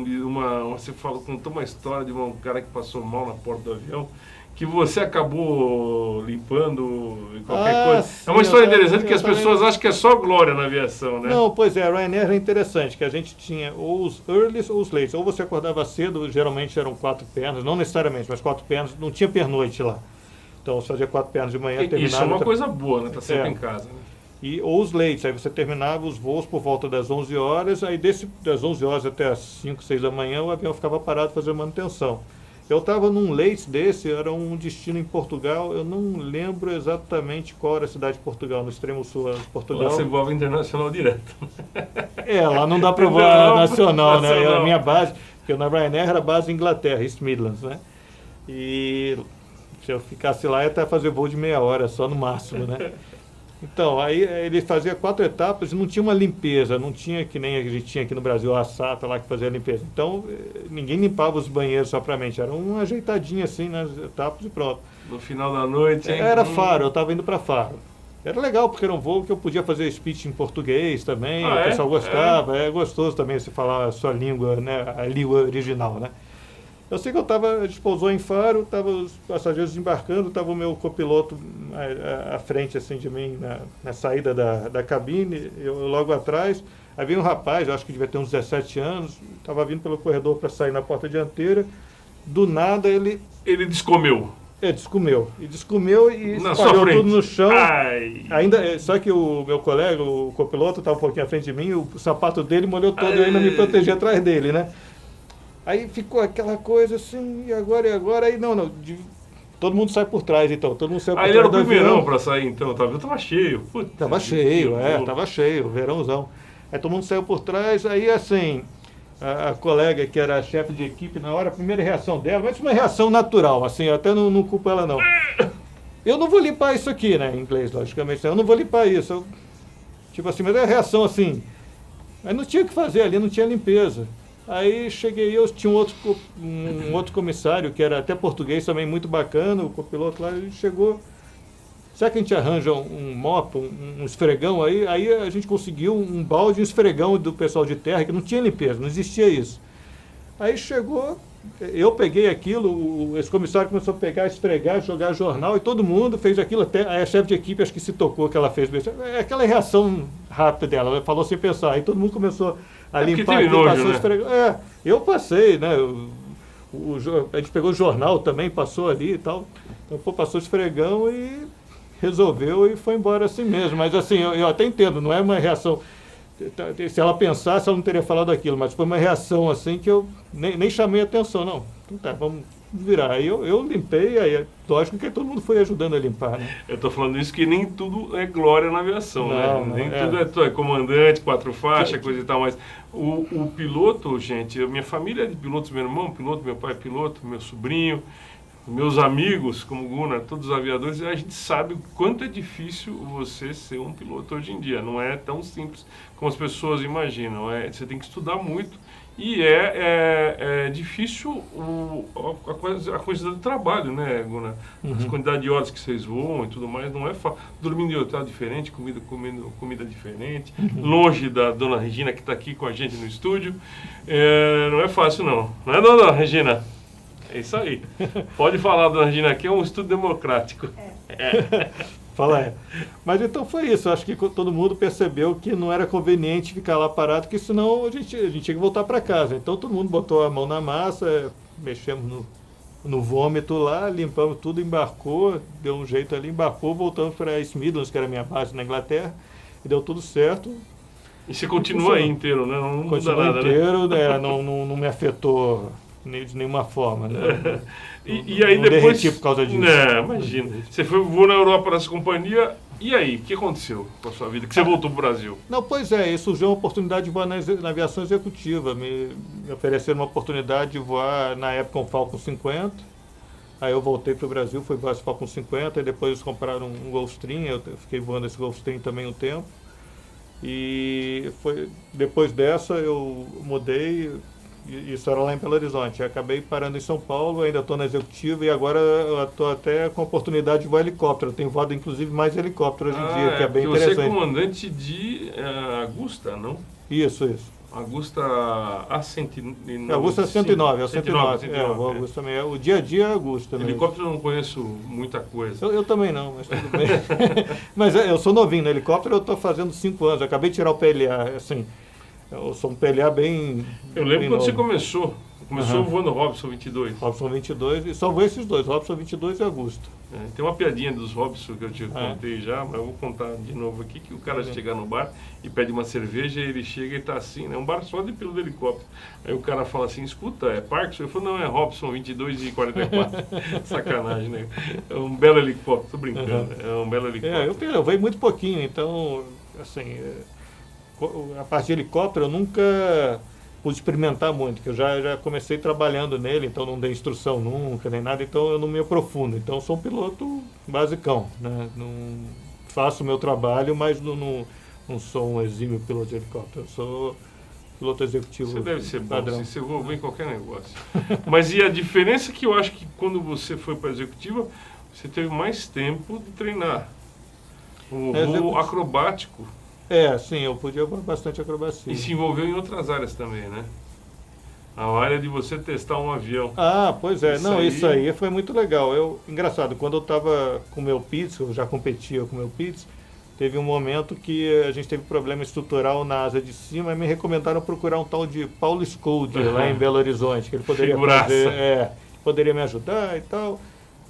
você contou uma história de um cara que passou mal na porta do avião, que você acabou limpando qualquer coisa.
Sim,
é uma história interessante que as pessoas acham que é só glória na aviação, né?
Não, pois é, a Ryanair é interessante, que a gente tinha ou os earlys ou os lates. Ou você acordava cedo, geralmente eram 4 pernas, não necessariamente, mas 4 pernas, não tinha pernoite lá. Então você fazia 4 pernas de manhã, terminava...
Isso é uma coisa boa, né? Tá sempre em casa, né?
Ou os lates, aí você terminava os voos por volta das 11 horas, aí das 11 horas até as 5, 6 da manhã o avião ficava parado fazendo manutenção. Eu estava num late desse, era um destino em Portugal, eu não lembro exatamente qual era a cidade de Portugal, no extremo sul de Portugal.
Lá você voava internacional direto.
Lá não dá para voar nacional, né? A minha base, porque na Ryanair era a base Inglaterra, East Midlands, né? E se eu ficasse lá, ia até fazer voo de meia hora, só no máximo, né? Então, aí ele fazia 4 etapas e não tinha uma limpeza, não tinha que nem a gente tinha aqui no Brasil, a SATA lá que fazia a limpeza. Então, ninguém limpava os banheiros propriamente, era uma ajeitadinha assim nas etapas e pronto.
No final da noite, hein?
Era Faro, eu estava indo para Faro. Era legal, porque era um voo que eu podia fazer speech em português também,
Ah,
o
é?
pessoal gostava, é gostoso também se falar a sua língua, né, a língua original, né. Eu sei que a gente pousou em Faro, tava os passageiros desembarcando, estava o meu copiloto à frente assim de mim, na saída da cabine, eu logo atrás. Aí veio um rapaz, eu acho que devia ter uns 17 anos, estava vindo pelo corredor para sair na porta dianteira. Do nada
Ele descomeu.
descomeu. E descomeu e
Na sua
espalhou
frente.
tudo no chão.
Ai.
Ainda, só que o meu colega, o copiloto, estava um pouquinho à frente de mim, o sapato dele molhou todo, eu ainda me protegi atrás dele, né? Aí ficou aquela coisa assim, e agora? Aí todo mundo sai por trás, então. Todo mundo saiu por
Aí
trás
ele era o
do
primeirão
avião.
para sair, então. Tava cheio. Putz,
Tava cheio,
que
tava cheio, verãozão. Aí todo mundo saiu por trás, aí assim, a colega que era a chefe de equipe na hora, a primeira reação dela, mas uma reação natural, assim, eu até não culpo ela não. Eu não vou limpar isso aqui, né, em inglês, logicamente, eu não vou limpar isso. Tipo assim, mas é a reação assim, aí não tinha o que fazer ali, não tinha limpeza. Aí cheguei eu, tinha um outro comissário, que era até português também, muito bacana, o copiloto lá, ele chegou. Será que a gente arranja um mop, um esfregão aí? Aí a gente conseguiu um balde, um esfregão do pessoal de terra, que não tinha limpeza, não existia isso. Aí chegou, eu peguei aquilo, esse comissário começou a pegar, esfregar, jogar jornal, e todo mundo fez aquilo, até a chefe de equipe acho que se tocou que ela fez. É aquela reação rápida dela, ela falou sem pensar, aí todo mundo começou a limpar aquilo,
nojo,
passou
né?
esfregão. Eu passei, né? A gente pegou o jornal também, passou ali e tal. Então, passou esfregão e resolveu e foi embora assim mesmo. Mas assim, eu até entendo, não é uma reação. Se ela pensasse, ela não teria falado aquilo, mas foi uma reação assim que eu nem chamei atenção, não. Então tá, vamos virar. Aí eu limpei, aí lógico que todo mundo foi ajudando a limpar, né?
Eu tô falando isso que nem tudo é glória na aviação,
Não,
né? Nem tudo é comandante, 4 faixas, coisa e tal, mas o piloto, gente, minha família é de pilotos, meu irmão piloto, meu pai piloto, meu sobrinho, meus amigos, como o Gunnar, todos os aviadores, a gente sabe o quanto é difícil você ser um piloto hoje em dia. Não é tão simples como as pessoas imaginam. Você tem que estudar muito e é difícil a quantidade de trabalho, né, Gunnar? A quantidade de horas que vocês voam e tudo mais, não é fácil. Dormindo em hotel diferente, comida diferente, longe da dona Regina, que está aqui com a gente no estúdio. Não é fácil, não. Não é, dona Regina? É isso aí. Pode falar, dona Regina, aqui é um estudo democrático.
Fala. Mas então foi isso. Acho que todo mundo percebeu que não era conveniente ficar lá parado, porque senão a gente tinha que voltar para casa. Então todo mundo botou a mão na massa, mexemos no vômito lá, limpamos tudo, embarcou, deu um jeito ali, embarcou, voltamos para East Midlands, que era a minha base na Inglaterra, e deu tudo certo.
E você continua aí inteiro, né? Não muda nada,
inteiro,
né?
Não me afetou de nenhuma forma, né?
E aí
não
depois...
derreti por causa disso.
Não, imagina. Você voou na Europa nessa companhia, e aí? O que aconteceu com a sua vida? Que você voltou para o Brasil?
Não, pois é, surgiu uma oportunidade de voar na aviação executiva. Me ofereceram uma oportunidade de voar, na época, um Falcon 50. Aí eu voltei para o Brasil, fui voar esse Falcon 50, e depois eles compraram um Gulfstream, eu fiquei voando esse Gulfstream também um tempo. E depois dessa eu mudei. Isso era lá em Belo Horizonte. Eu acabei parando em São Paulo, ainda estou na executiva e agora estou até com a oportunidade de voar helicóptero. Eu tenho voado, inclusive, mais helicóptero hoje em dia, que é bem interessante.
Você é comandante de Augusta, não?
Isso.
Augusta A109.
Augusta 109, é o 109.
109.
O Augusta também é. O dia a dia é Augusta mesmo.
Helicóptero eu não conheço muita coisa.
Eu também não, mas tudo bem. Mas eu sou novinho no helicóptero, eu estou fazendo 5 anos. Eu acabei de tirar o PLA, assim. Eu sou um PLA bem...
Eu lembro
bem
quando
novo.
você começou voando Robson 22.
Robson 22, e só vou esses dois, Robson 22 e Augusto.
Tem uma piadinha dos Robson que eu te contei já, mas eu vou contar de novo aqui, que o cara chega no bar e pede uma cerveja, e ele chega e tá assim, né? Um bar só de piloto de helicóptero. Aí o cara fala assim, escuta, é Parkinson? Eu falo, não, é Robson 22 e 44. Sacanagem, né? É um belo helicóptero, tô brincando, é um belo helicóptero.
Eu veio muito pouquinho, então, assim... A parte de helicóptero eu nunca pude experimentar muito, porque eu já comecei trabalhando nele, então não dei instrução nunca, nem nada, então eu não me aprofundo. Então eu sou um piloto basicão, né? Não faço o meu trabalho, mas não sou um exímio piloto de helicóptero, eu sou piloto executivo.
Você deve ser
padrão.
bom, você voa bem em qualquer negócio. Mas e a diferença que eu acho que quando você foi para a executiva, você teve mais tempo de treinar. O voo acrobático.
Sim, eu podia voar bastante acrobacia.
E se envolveu em outras áreas também, né? A área de você testar um avião.
Pois é. Isso aí foi muito legal. Engraçado, quando eu estava com o meu PITS, eu já competia com o meu PITS, teve um momento que a gente teve problema estrutural na asa de cima e me recomendaram procurar um tal de Paulo Scoldi lá em Belo Horizonte, que ele poderia poderia me ajudar e tal.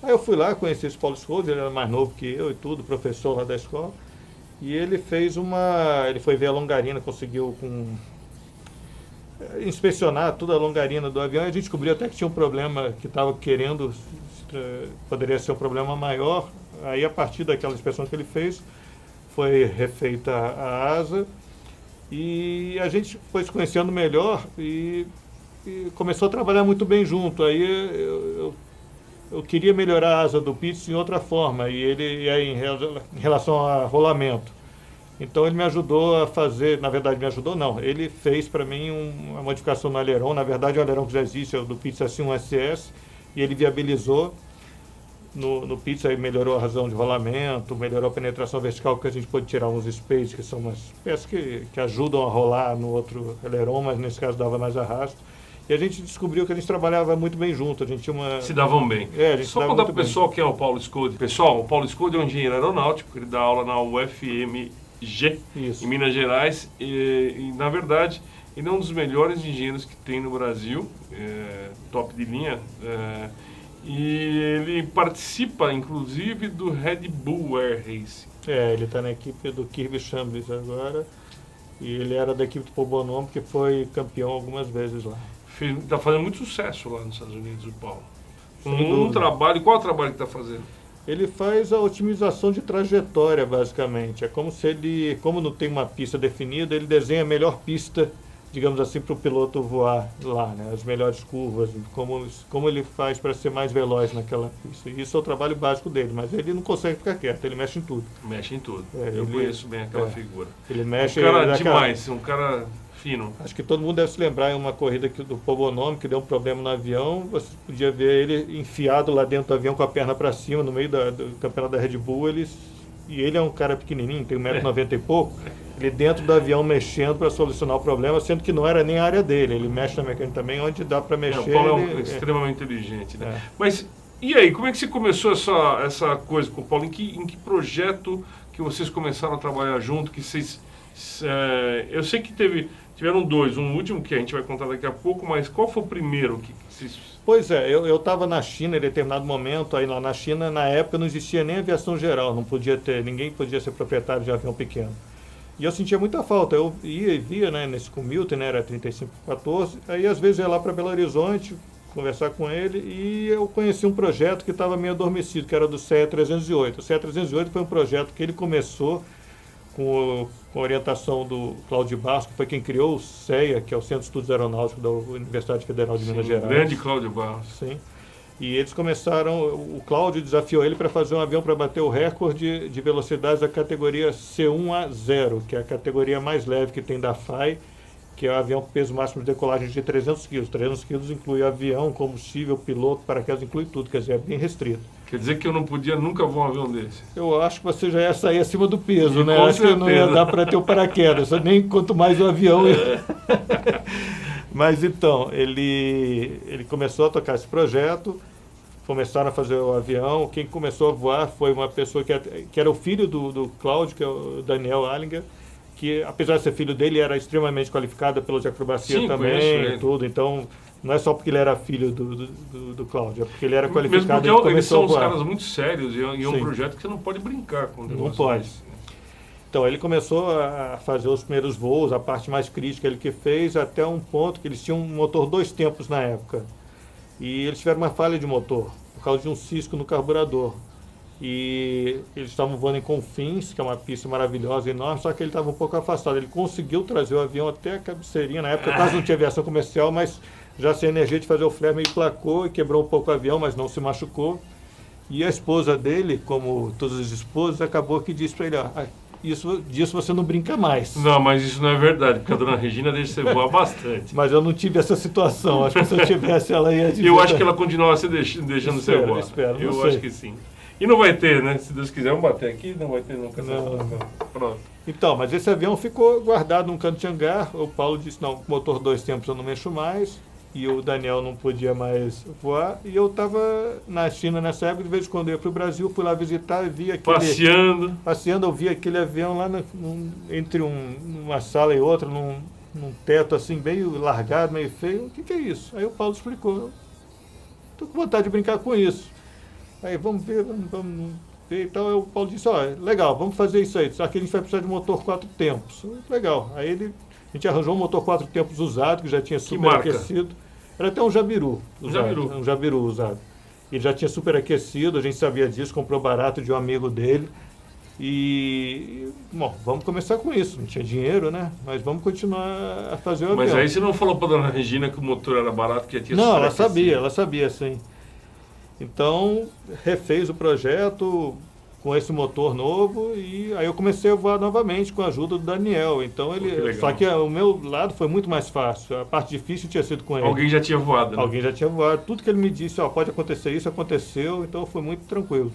Aí eu fui lá, conheci esse Paulo Scoldi, ele era mais novo que eu e tudo, professor lá da escola. E ele ele foi ver a longarina, conseguiu inspecionar toda a longarina do avião, e a gente descobriu até que tinha um problema que estava poderia ser um problema maior. Aí, a partir daquela inspeção que ele fez, foi refeita a asa, e a gente foi se conhecendo melhor e começou a trabalhar muito bem junto. Aí eu queria melhorar a asa do Pitts em outra forma, e em relação a rolamento. Então ele me ajudou a fazer, na verdade me ajudou não, ele fez para mim uma modificação no aileron. Na verdade o aileron que já existe é o do Pitts AC1SS, e ele viabilizou no Pitts, aí melhorou a razão de rolamento, melhorou a penetração vertical, porque a gente pôde tirar uns space, que são umas peças que ajudam a rolar no outro aileron, mas nesse caso dava mais arrasto. E a gente descobriu que a gente trabalhava muito bem junto, a gente tinha uma...
Se davam bem. Só contar para o pessoal quem é o Paulo Scoldi. Pessoal, o Paulo Scoldi é um engenheiro aeronáutico, ele dá aula na UFMG, em Minas Gerais, e na verdade ele é um dos melhores engenheiros que tem no Brasil, top de linha, e ele participa inclusive do Red Bull Air Race.
Ele está na equipe do Kirby Chambers agora, e ele era da equipe do Paul Bonhomme, que foi campeão algumas vezes lá.
Está fazendo muito sucesso lá nos Estados Unidos, o Paulo. Trabalho, qual é o trabalho que está fazendo?
Ele faz a otimização de trajetória, basicamente. É como se como não tem uma pista definida, ele desenha a melhor pista, digamos assim, para o piloto voar lá, né? As melhores curvas, como ele faz para ser mais veloz naquela pista. Isso é o trabalho básico dele, mas ele não consegue ficar quieto, ele mexe em tudo.
Mexe em tudo. Eu conheço bem aquela figura.
Ele mexe...
Um cara demais, um cara fino.
Acho que todo mundo deve se lembrar em uma corrida do Paul Bonhomme, que deu um problema no avião. Você podia ver ele enfiado lá dentro do avião com a perna para cima, no meio do campeonato da Red Bull. E ele é um cara pequenininho, tem 1,90 m e pouco. Ele dentro do avião mexendo para solucionar o problema, sendo que não era nem a área dele. Ele mexe na mecânica também, onde dá para mexer.
O Paulo é extremamente inteligente, né? Mas, e aí, como é que você começou essa coisa com o Paulo? Em que projeto que vocês começaram a trabalhar junto? Que vocês... eu sei que tiveram dois, um último que a gente vai contar daqui a pouco, mas qual foi o primeiro que vocês...
Pois é, eu estava na China em determinado momento, aí lá na China, na época não existia nem aviação geral, ninguém podia ser proprietário de avião pequeno. E eu sentia muita falta, eu ia e via, né, nesse com Milton, né, era 3514, aí às vezes eu ia lá para Belo Horizonte conversar com ele, e eu conheci um projeto que estava meio adormecido, que era do CEA 308. O CEA 308 foi um projeto que ele começou com a orientação do Cláudio Barros, que foi quem criou o CEA, que é o Centro de Estudos Aeronáuticos da Universidade Federal de Minas Gerais.
Grande Cláudio Barros.
Sim. E eles começaram, o Cláudio desafiou ele para fazer um avião para bater o recorde de velocidades da categoria C1A0, que é a categoria mais leve que tem da FAI, que é o avião com peso máximo de decolagem de 300 kg. 300 kg inclui avião, combustível, piloto, paraquedas, inclui tudo, quer dizer, é bem restrito.
Quer dizer que eu não podia nunca voar um avião desse?
Eu acho que você já ia sair acima do peso, né? Acho que não ia dar para ter o paraquedas, nem quanto mais o avião. Mas então, ele começou a tocar esse projeto, começaram a fazer o avião. Quem começou a voar foi uma pessoa que era o filho do Cláudio, que é o Daniel Allinger, que apesar de ser filho dele, era extremamente qualificado pelo de acrobacia. Sim, também, e tudo. Então, não é só porque ele era filho do Cláudio, é porque ele era qualificado.
Mesmo porque eles são uns caras muito sérios e é um projeto que você não pode brincar com o negócio.
Não pode. Então, ele começou a fazer os primeiros voos, a parte mais crítica ele que fez, até um ponto que eles tinham um motor 2 tempos na época. E eles tiveram uma falha de motor, por causa de um cisco no carburador. E eles estavam voando em Confins, que é uma pista maravilhosa, enorme, só que ele estava um pouco afastado. Ele conseguiu trazer o avião até a cabeceirinha, na época quase não tinha aviação comercial, mas já sem energia de fazer o flare, meio placou e quebrou um pouco o avião, mas não se machucou. E a esposa dele, como todas as esposas, acabou que disse para ele, disso você não brinca mais.
Não, mas isso não é verdade, porque a dona Regina deixa você voar bastante.
Mas eu não tive essa situação, acho que se eu tivesse ela ia dizer...
Eu acho que ela continuava se deixando você voar.
Espero,
eu acho que sim. E não vai ter, né? Se Deus quiser, vamos bater aqui, não vai ter nunca.
Não.
Pronto.
Então, mas esse avião ficou guardado num canto de hangar. O Paulo disse, não, motor 2 tempos eu não mexo mais. E o Daniel não podia mais voar. E eu estava na China nessa época, de vez em quando eu ia para o Brasil, fui lá visitar e vi aquele... Passeando, eu vi aquele avião lá entre uma sala e outra, num teto assim, meio largado, meio feio. O que é isso? Aí o Paulo explicou. Estou com vontade de brincar com isso. Aí vamos ver e tal. Aí o Paulo disse, legal, vamos fazer isso aí. Só que a gente vai precisar de motor 4 tempos. Legal. Aí a gente arranjou um motor 4 tempos usado, que já tinha superaquecido. Era até um Jabiru usado. Um Jabiru usado. Ele já tinha superaquecido, a gente sabia disso, comprou barato de um amigo dele. E, bom, vamos começar com isso. Não tinha dinheiro, né? Mas vamos continuar a fazer o avião.
Mas aí você não falou para dona Regina que o motor era barato, que tinha
Não, ela sabia sim. Então, refez o projeto com esse motor novo e aí eu comecei a voar novamente com a ajuda do Daniel. Então só que o meu lado foi muito mais fácil. A parte difícil tinha sido com ele.
Alguém já tinha voado, né?
Alguém já tinha voado. Tudo que ele me disse, pode acontecer isso, aconteceu. Então foi muito tranquilo.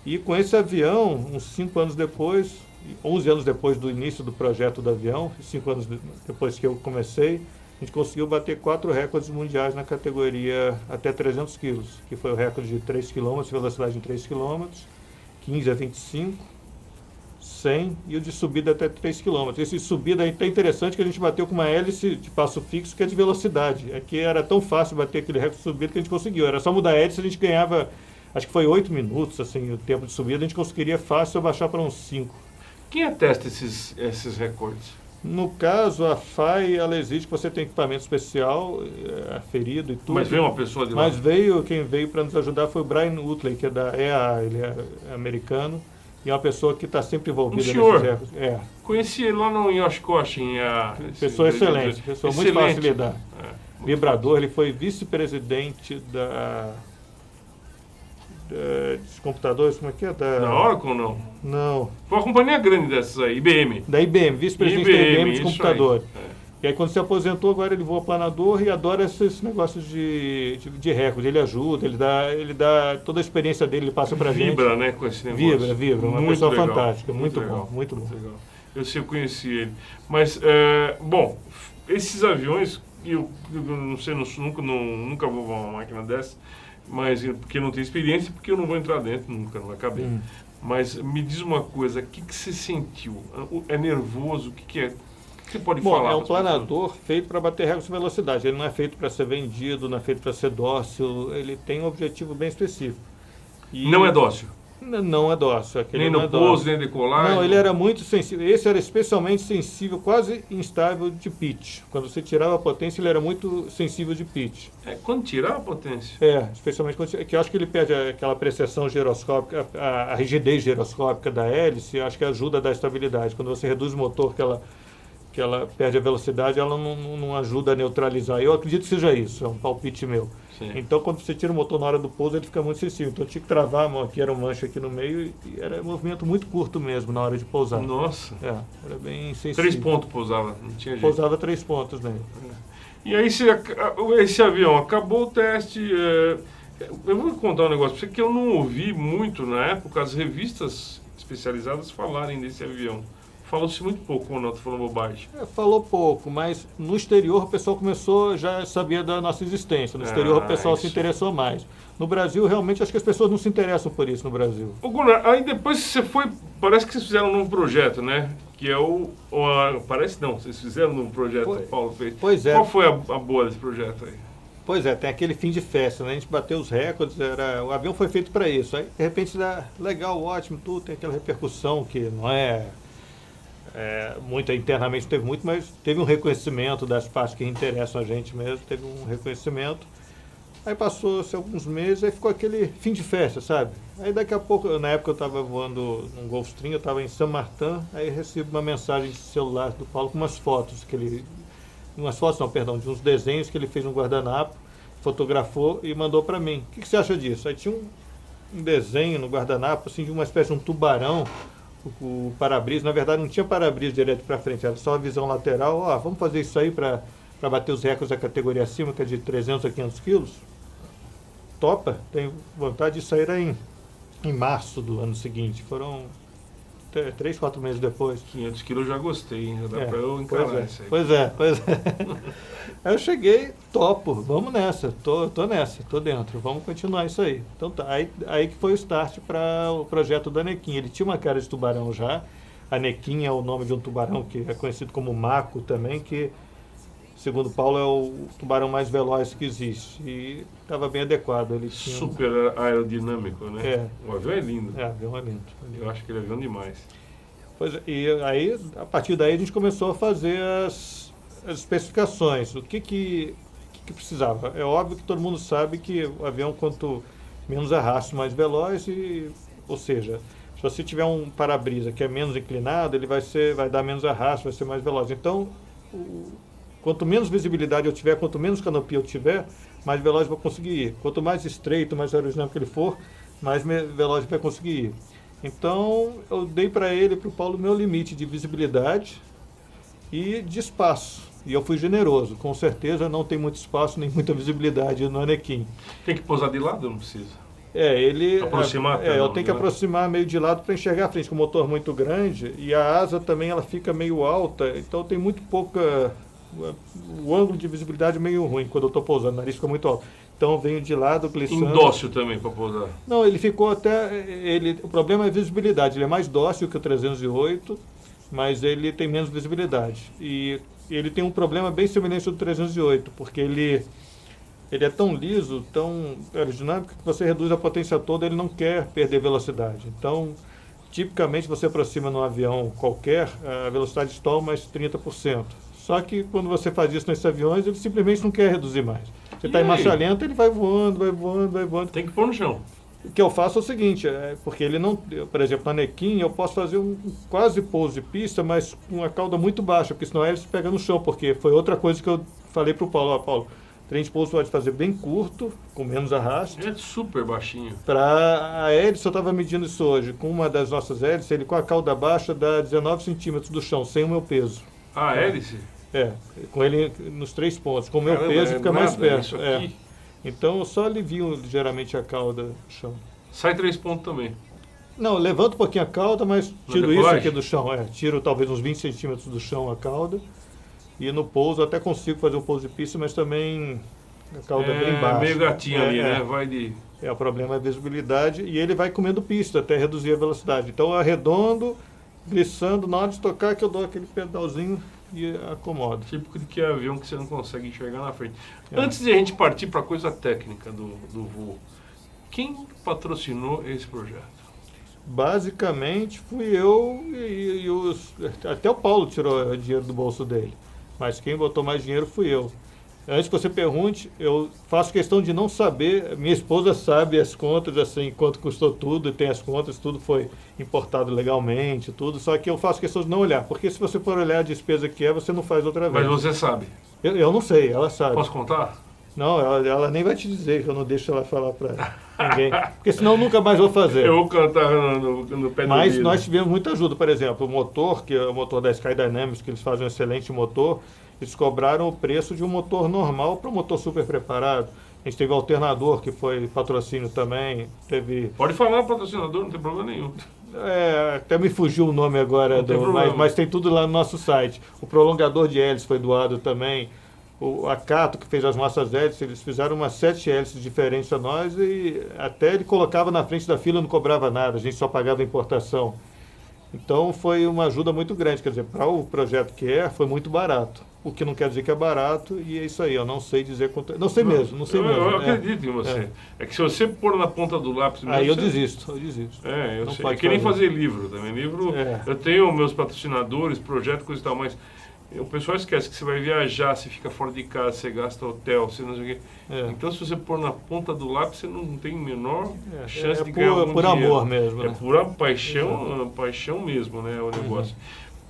E com esse avião, uns 5 anos depois, 11 anos depois do início do projeto do avião, 5 anos depois que eu comecei, a gente conseguiu bater 4 recordes mundiais na categoria até 300 quilos, que foi o recorde de 3 km, velocidade em 3 km, 15 a 25, 100 e o de subida até 3 km. Esse de subida é até interessante que a gente bateu com uma hélice de passo fixo que é de velocidade. Aqui era tão fácil bater aquele recorde de subida que a gente conseguiu. Era só mudar a hélice, a gente ganhava, acho que foi 8 minutos, assim, o tempo de subida, a gente conseguiria fácil baixar para uns 5.
Quem atesta esses recordes?
No caso, a FAI, ela exige que você tenha equipamento especial, aferido e tudo.
Mas veio uma pessoa de lá?
Mas quem veio para nos ajudar foi o Brian Utley, que é da EAA, ele é americano, e é uma pessoa que está sempre envolvida nesses erros.
Conheci ele lá em Oshkosh.
Pessoa excelente, pessoa muito fácil de lidar. Vibrador, ele foi vice-presidente dos computadores, como é que é?
Da Oracle, não?
Não.
Foi uma companhia grande dessas aí, IBM.
Da IBM, vice-presidente da IBM dos computadores. E aí quando se aposentou, agora ele voa planador e adora esses negócios de recorde. Ele ajuda, ele dá toda a experiência dele, ele passa pra gente.
Vibra, né, com esse negócio.
Vibra. Uma pessoa fantástica, muito bom.
Legal. Eu sei, eu conheci ele. Mas, bom, esses aviões, eu não sei, nunca vou voar uma máquina dessa, mas porque eu não tenho experiência, porque eu não vou entrar dentro, nunca, não vai caber. Mas me diz uma coisa, o que você sentiu? É nervoso? O que é? O que você pode falar?
É um planador feito para bater recordes de velocidade. Ele não é feito para ser vendido, não é feito para ser dócil. Ele tem um objetivo bem específico.
Não é dócil?
Não é dócil.
Nem no pouso, nem decolagem?
Não, ele era muito sensível. Esse era especialmente sensível, quase instável de pitch. Quando você tirava a potência, ele era muito sensível de pitch.
Quando tirava a potência?
Especialmente quando que eu acho que ele perde aquela precessão giroscópica, a rigidez giroscópica da hélice, acho que ajuda a dar estabilidade. Quando você reduz o motor, que ela perde a velocidade, ela não ajuda a neutralizar. Eu acredito que seja isso, é um palpite meu.
Sim.
Então, quando você tira o motor na hora do pouso, ele fica muito sensível. Então, eu tinha que travar a mão aqui, era um mancha aqui no meio, e era um movimento muito curto mesmo na hora de pousar.
Nossa!
Era bem sensível.
3 pontos pousava, não tinha jeito.
Pousava 3 pontos, né?
E aí, esse avião, acabou o teste. Eu vou contar um negócio para você que eu não ouvi muito na época as revistas especializadas falarem desse avião. Falou-se muito pouco, ou não? Estou falando bobagem.
Falou pouco, mas no exterior o pessoal já sabia da nossa existência. No exterior o pessoal se interessou mais. No Brasil, realmente, acho que as pessoas não se interessam por isso no Brasil.
Ô Gunnar, aí depois você foi, parece que vocês fizeram um novo projeto, né? Que é parece não, vocês fizeram um novo projeto que o Paulo fez.
Pois é.
Qual foi a boa desse projeto aí?
Pois é, tem aquele fim de festa, né? A gente bateu os recordes, o avião foi feito para isso. Aí, de repente, dá legal, ótimo, tudo, tem aquela repercussão que não muito internamente teve muito, mas teve um reconhecimento das partes que interessam a gente mesmo, teve um reconhecimento. Aí passou-se alguns meses, aí ficou aquele fim de festa, sabe? Aí daqui a pouco, na época eu estava voando num Gulfstream, eu estava em San Martin, aí recebi uma mensagem de celular do Paulo com umas fotos, de uns desenhos que ele fez no guardanapo, fotografou e mandou para mim. O que você acha disso? Aí tinha um desenho no guardanapo, assim, de uma espécie de um tubarão. O para-brisa, na verdade não tinha para-brisa direto para frente, era só a visão lateral. Vamos fazer isso aí para bater os recordes da categoria acima, que é de 300 a 500 quilos? Topa, tenho vontade de sair aí em em março do ano seguinte. Foram 3, 4 meses depois.
500 quilos eu já gostei, hein? Já dá pra eu
pois
encarar
é,
isso aí.
pois é, pois é. Aí eu cheguei, topo, vamos nessa, tô nessa, tô dentro, vamos continuar isso aí. Então tá, aí que foi o start para o projeto da Nequim. Ele tinha uma cara de tubarão já. A Nequim é o nome de um tubarão que é conhecido como maco também, que, segundo Paulo, é o tubarão mais veloz que existe. E estava bem adequado. Ele tinha
Super aerodinâmico, né?
É.
O avião é lindo.
É, avião é lindo.
Eu acho que ele é avião demais.
Pois é, e aí, a partir daí, a gente começou a fazer as especificações. O que precisava? É óbvio que todo mundo sabe que o avião, quanto menos arrasto, mais veloz. Ou seja, se você tiver um para-brisa que é menos inclinado, ele vai dar menos arrasto, vai ser mais veloz. Então, quanto menos visibilidade eu tiver, quanto menos canopia eu tiver, mais veloz eu vou conseguir ir. Quanto mais estreito, mais aerodinâmico ele for, mais veloz ele vai conseguir ir. Então, eu dei para ele, para o Paulo, o meu limite de visibilidade e de espaço. E eu fui generoso. Com certeza não tem muito espaço nem muita visibilidade no Nequim.
Tem que pousar de lado ou não precisa? Aproximar?
Eu tenho que aproximar meio de lado para enxergar a frente, com o motor muito grande. E a asa também ela fica meio alta, então tem muito pouca... O ângulo de visibilidade é meio ruim quando eu estou pousando, o nariz fica muito alto. Então eu venho de lado, glissando.
Indócil também para pousar?
Não, ele ficou até... o problema é a visibilidade. Ele é mais dócil que o 308, mas ele tem menos visibilidade. E ele tem um problema bem semelhante ao do 308, porque ele é tão liso, tão aerodinâmico, que você reduz a potência toda, ele não quer perder velocidade. Então, tipicamente, você aproxima num avião qualquer, a velocidade estoura mais 30%. Só que quando você faz isso nesses aviões, ele simplesmente não quer reduzir mais. Você está em marcha lenta, ele vai voando, vai voando, vai voando.
Tem que pôr no chão.
O que eu faço é o seguinte, porque ele não... Por exemplo, na Nequim, eu posso fazer um quase pouso de pista, mas com uma cauda muito baixa, porque senão ele se pega no chão, porque foi outra coisa que eu falei para o Paulo. Ó, Paulo, trem de pouso pode fazer bem curto, com menos arrasto.
É super baixinho.
Para a hélice, eu estava medindo isso hoje, com uma das nossas hélices, ele com a cauda baixa dá 19 centímetros do chão, sem o meu peso.
Ah, hélice?
Com ele nos 3 pontos. Com o meu peso fica mais perto. Então eu só alivio ligeiramente a cauda do chão.
Sai 3 pontos também?
Não, levanto um pouquinho a cauda, mas tiro isso aqui do chão. Tiro talvez uns 20 centímetros do chão a cauda. E no pouso eu até consigo fazer um pouso de pista, mas também a cauda bem baixa.
Meio gatinho ali, né? Vai de...
O problema é a visibilidade e ele vai comendo pista até reduzir a velocidade. Então eu arredondo, glissando, na hora de tocar que eu dou aquele pedalzinho e acomodo.
Típico de que é avião que você não consegue enxergar na frente. Antes de a gente partir para a coisa técnica do voo, quem patrocinou esse projeto?
Basicamente fui eu e até o Paulo tirou dinheiro do bolso dele. Mas quem botou mais dinheiro fui eu. Antes que você pergunte, eu faço questão de não saber. Minha esposa sabe as contas, assim, quanto custou tudo, tem as contas, tudo foi importado legalmente, tudo. Só que eu faço questão de não olhar, porque se você for olhar a despesa que você não faz outra vez.
Mas você sabe?
Eu não sei, ela sabe.
Posso contar?
Não, ela nem vai te dizer, que eu não deixo ela falar para ninguém. Porque senão eu nunca mais vou fazer.
Eu vou cantar no pé do
Mas
ouvido.
nós tivemos muita ajuda. Por exemplo, o motor, que é o motor da Skydynamics, que eles fazem um excelente motor, eles cobraram o preço de um motor normal para um motor super preparado. A gente teve o alternador, que foi patrocínio também.
Pode falar patrocinador, não tem problema nenhum.
Até me fugiu o nome agora, mas tem tudo lá no nosso site. O prolongador de hélice foi doado também. A Cato, que fez as nossas hélices, eles fizeram umas 7 hélices diferentes a nós e até ele colocava na frente da fila, não cobrava nada, a gente só pagava a importação. Então foi uma ajuda muito grande, quer dizer, para o projeto que foi muito barato. O que não quer dizer que é barato, e é isso aí, eu não sei dizer quanto. Não sei mesmo.
Eu acredito em você. É que se você pôr na ponta do lápis...
Aí eu desisto.
Eu sei. É que nem fazer livro também. Livro, eu tenho meus patrocinadores, projeto, coisa e tal, mas o pessoal esquece que você vai viajar, você fica fora de casa, você gasta hotel, você não sei o quê. Então se você pôr na ponta do lápis, você não tem a menor chance de ganhar algum dinheiro.
Amor mesmo.
É pura paixão mesmo, né, o negócio.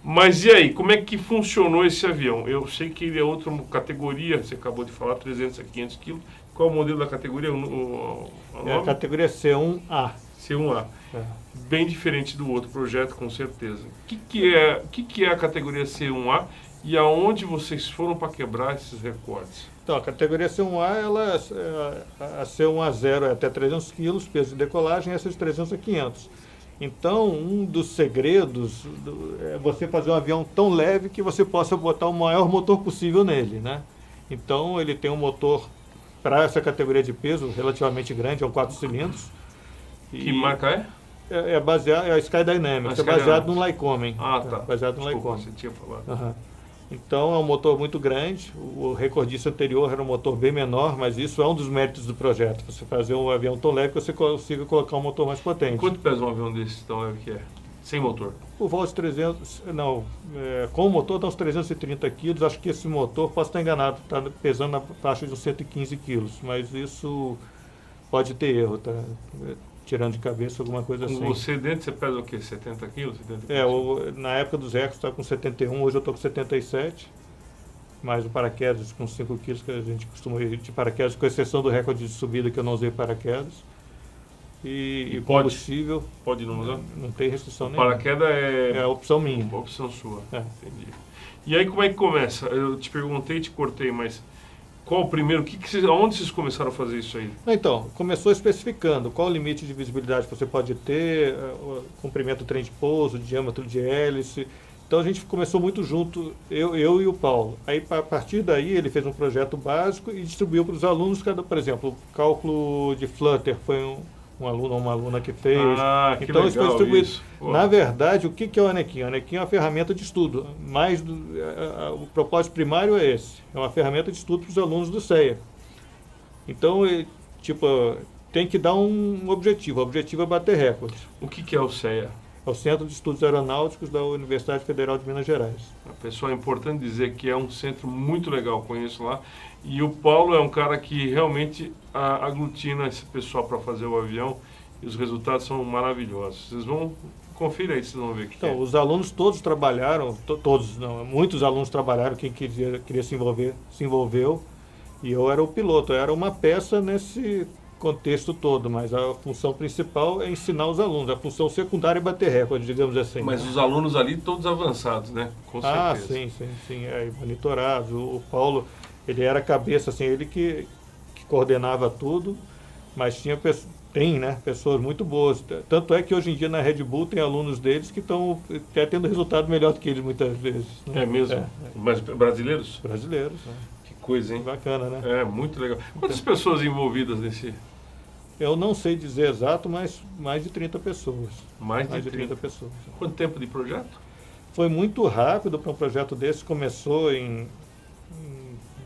Mas e aí, como é que funcionou esse avião? Eu sei que ele é outra categoria, você acabou de falar, 300 a 500 quilos. Qual é o modelo da categoria?
A categoria C1A.
C1A. Bem diferente do outro projeto, com certeza. O que é a categoria C1A e aonde vocês foram para quebrar esses recordes?
Então, a categoria C1A, a C1A0 é até 300 kg, peso de decolagem, e essa de 300 a 500. Então, um dos segredos é você fazer um avião tão leve que você possa botar o maior motor possível nele, né? Então, ele tem um motor para essa categoria de peso relativamente grande, é um 4 cilindros.
Que marca é?
É baseado, é a Skydynamics, é baseado no Lycoming.
Ah, tá.
Baseado no
Desculpa,
Lycoming.
você tinha falado.
Uhum. Então é um motor muito grande, o recordista anterior era um motor bem menor, mas isso é um dos méritos do projeto, você fazer um avião tão leve que você consiga colocar um motor mais potente.
Quanto pesa um avião desse tão leve que é? Sem motor?
Por volta de 300, não, com o motor dá uns 330 quilos, acho que esse motor, posso estar enganado, está pesando na faixa de uns 115 quilos, mas isso pode ter erro, tá? Tirando de cabeça alguma coisa assim.
Com você dentro, você pesa o quê? 70 quilos? 70 quilos?
Na época dos recordes estava com 71, hoje eu estou com 77, mais o paraquedas com 5 quilos, que a gente costuma ir de paraquedas, com exceção do recorde de subida que eu não usei paraquedas. E combustível.
Pode não usar?
Não tem restrição nenhuma.
Paraquedas
é a opção minha.
Uma opção sua.
É.
Entendi. E aí como é que começa? Eu te perguntei, te cortei, mas qual o primeiro? Onde vocês começaram a fazer isso aí?
Então, começou especificando qual o limite de visibilidade que você pode ter, o comprimento do trem de pouso, o diâmetro de hélice. Então a gente começou muito junto, eu e o Paulo. Aí a partir daí ele fez um projeto básico e distribuiu para os alunos, por exemplo, o cálculo de Flutter foi um aluno ou uma aluna que fez.
Ah, que
então
legal
isso foi distribuído.
Isso.
Na verdade, o que é o Anequim? O Anequim é uma ferramenta de estudo. O propósito primário é esse. É uma ferramenta de estudo para os alunos do CEA. Então, tem que dar um objetivo. O objetivo é bater recordes.
O que é o CEA?
É o Centro de Estudos Aeronáuticos da Universidade Federal de Minas Gerais.
Pessoal, é importante dizer que é um centro muito legal, conheço lá. E o Paulo é um cara que realmente aglutina esse pessoal para fazer o avião e os resultados são maravilhosos. Vocês vão conferir aí, vocês vão ver o que
Os alunos todos trabalharam, muitos alunos trabalharam, quem queria se envolveu, e eu era o piloto, eu era uma peça nesse contexto todo, mas a função principal é ensinar os alunos, a função secundária é bater recorde, digamos assim.
Mas os alunos ali todos avançados, né? Com certeza.
Sim, monitorados. O Paulo, ele era a cabeça, assim, ele que coordenava tudo, mas tem pessoas muito boas. Tanto é que hoje em dia na Red Bull tem alunos deles que estão até tendo resultado melhor do que eles muitas vezes. Né?
É mesmo? Mas brasileiros?
Brasileiros, né?
Que coisa, hein?
Bacana, né?
É, muito legal. Quantas pessoas envolvidas nesse?
Eu não sei dizer exato, mas mais de 30 pessoas.
Mais de 30
pessoas.
Quanto tempo de projeto?
Foi muito rápido para um projeto desse. Começou em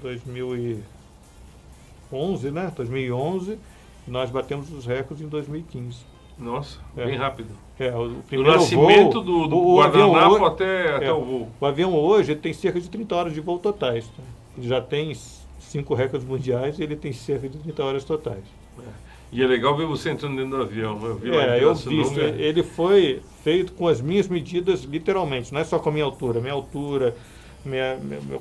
2011, né? 2011. E nós batemos os recordes em 2015.
Nossa, bem rápido.
O primeiro
do nascimento
voo,
do guardanapo até o voo.
O avião hoje tem cerca de 30 horas de voo totais. Tá? Ele já tem 5 recordes mundiais e ele tem cerca de 30 horas totais.
E é legal ver você entrando dentro do avião. Eu vi lá
eu vi. Ele foi feito com as minhas medidas, literalmente. Não é só com a minha altura. Meu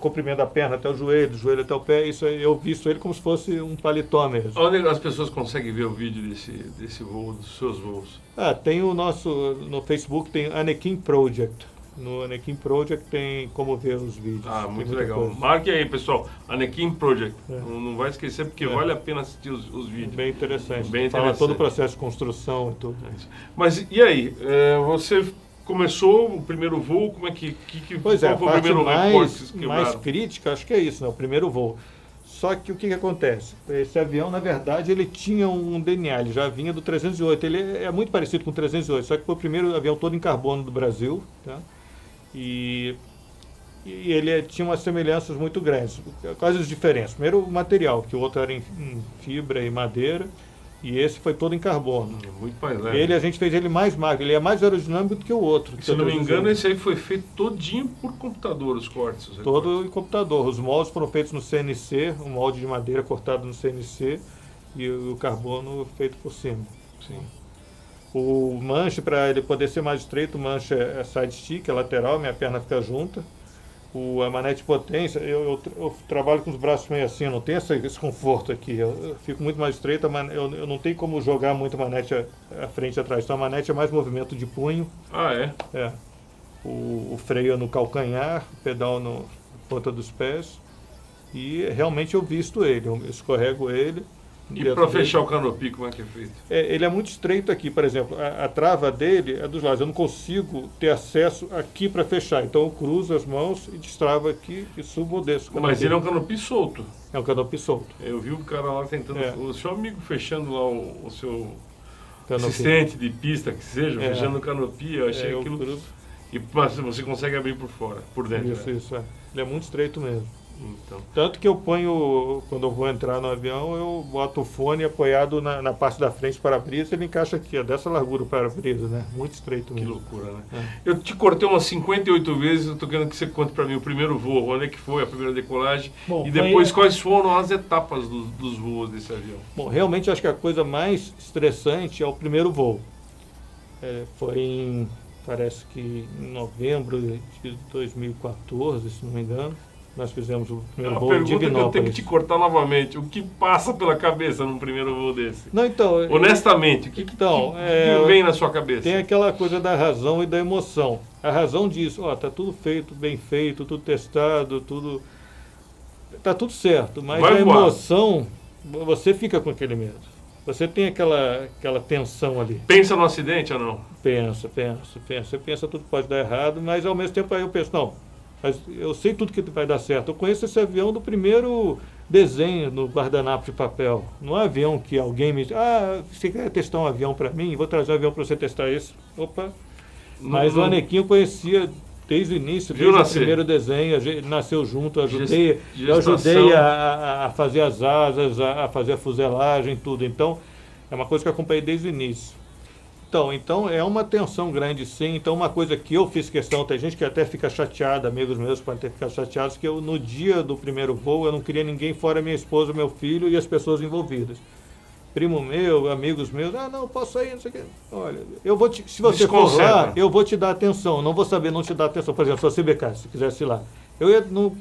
comprimento da perna até o joelho, do joelho até o pé. Isso eu visto ele como se fosse um paletó mesmo.
Onde as pessoas conseguem ver o vídeo desse voo, dos seus voos?
Tem no Facebook tem Anequim Project. No Anequim Project tem como ver os vídeos.
Muito legal. Marque aí, pessoal. Anequim Project. Não vai esquecer, porque vale a pena assistir os vídeos.
Bem interessante.
Bem interessante.
Fala todo o processo de construção e tudo.
Mas e aí? Você começou o primeiro voo? Como é que
pois
qual foi o primeiro recorde que vocês quebraram?
Mais crítica, acho que é isso, né? O primeiro voo. Só que o que acontece? Esse avião, na verdade, ele tinha um DNA, ele já vinha do 308. Ele é muito parecido com o 308, só que foi o primeiro avião todo em carbono do Brasil, tá? E ele tinha umas semelhanças muito grandes. Quais as diferenças? Primeiro, o material, que o outro era em fibra e madeira, e esse foi todo em carbono.
Muito mais leve.
A gente fez ele mais magro, ele é mais aerodinâmico do que o outro.
Se eu não me engano, esse aí foi feito todinho por computador, os cortes.
Todo em computador. Os moldes foram feitos no CNC, um molde de madeira cortado no CNC e o carbono feito por cima.
Sim.
O manche, para ele poder ser mais estreito, o manche é side stick, é lateral, minha perna fica junta. A manete de potência, eu trabalho com os braços meio assim, eu não tenho esse conforto aqui, eu fico muito mais estreito, eu não tenho como jogar muito a manete à frente e atrás, então a manete é mais movimento de punho. O freio é no calcanhar, o pedal na ponta dos pés E realmente eu visto ele, eu escorrego ele.
E para fechar o canopy, como é que é feito?
Ele é muito estreito aqui, por exemplo, a trava dele é dos lados, eu não consigo ter acesso aqui para fechar, então eu cruzo as mãos e destravo aqui e subo ou desço.
Mas ele é um canopy solto.
É um canopy solto.
Eu vi o cara lá tentando, o seu amigo fechando lá o seu
Canopy.
assistente de pista, que seja, fechando o canopy, eu achei aquilo...
Cruzo.
Mas você consegue abrir por fora, por dentro.
Isso, é. Ele é muito estreito mesmo.
Então.
Tanto que eu ponho, quando eu vou entrar no avião, eu boto o fone apoiado na parte da frente do para-brisa, ele encaixa aqui, ó, dessa largura o para-brisa, né? Muito estreito
Que
mesmo.
loucura, né? Eu te cortei umas 58 vezes, eu tô querendo que você conte para mim o primeiro voo, onde é que foi a primeira decolagem,
Bom,
e depois quais foram as etapas dos voos desse avião.
Bom, realmente acho que a coisa mais estressante é o primeiro voo. Foi parece que em novembro de 2014, se não me engano. Nós fizemos o primeiro voo de
Vinópolis. Pergunta que eu tenho que te cortar novamente. O que passa pela cabeça num primeiro voo desse?
Não, então,
honestamente, o que vem na sua cabeça?
Tem aquela coisa da razão e da emoção. A razão diz, tá tudo feito, bem feito, tudo testado, tá tudo certo. Mas a emoção, você fica com aquele medo. Você tem aquela tensão ali.
Pensa no acidente ou não?
Pensa. Você pensa tudo pode dar errado, mas ao mesmo tempo aí eu penso, não. Mas eu sei tudo que vai dar certo. Eu conheço esse avião do primeiro desenho no guardanapo de papel. Não é avião que alguém me diz, você quer testar um avião para mim? Vou trazer um avião para você testar esse. Opa! Mas o Anequim eu conhecia desde o início, desde o primeiro desenho. Ele nasceu junto, eu ajudei a fazer as asas, a fazer a fuselagem, tudo. Então, é uma coisa que eu acompanhei desde o início. Então é uma tensão grande, sim. Então, uma coisa que eu fiz questão, tem gente que até fica chateada, amigos meus podem ter ficado chateados, que eu, no dia do primeiro voo, eu não queria ninguém fora minha esposa, meu filho e as pessoas envolvidas. Primo meu, amigos meus, não, posso sair, não sei o quê. Olha, se você for lá, eu vou te dar atenção, não vou saber não te dar atenção. Por exemplo, se você becar, se quisesse ir lá.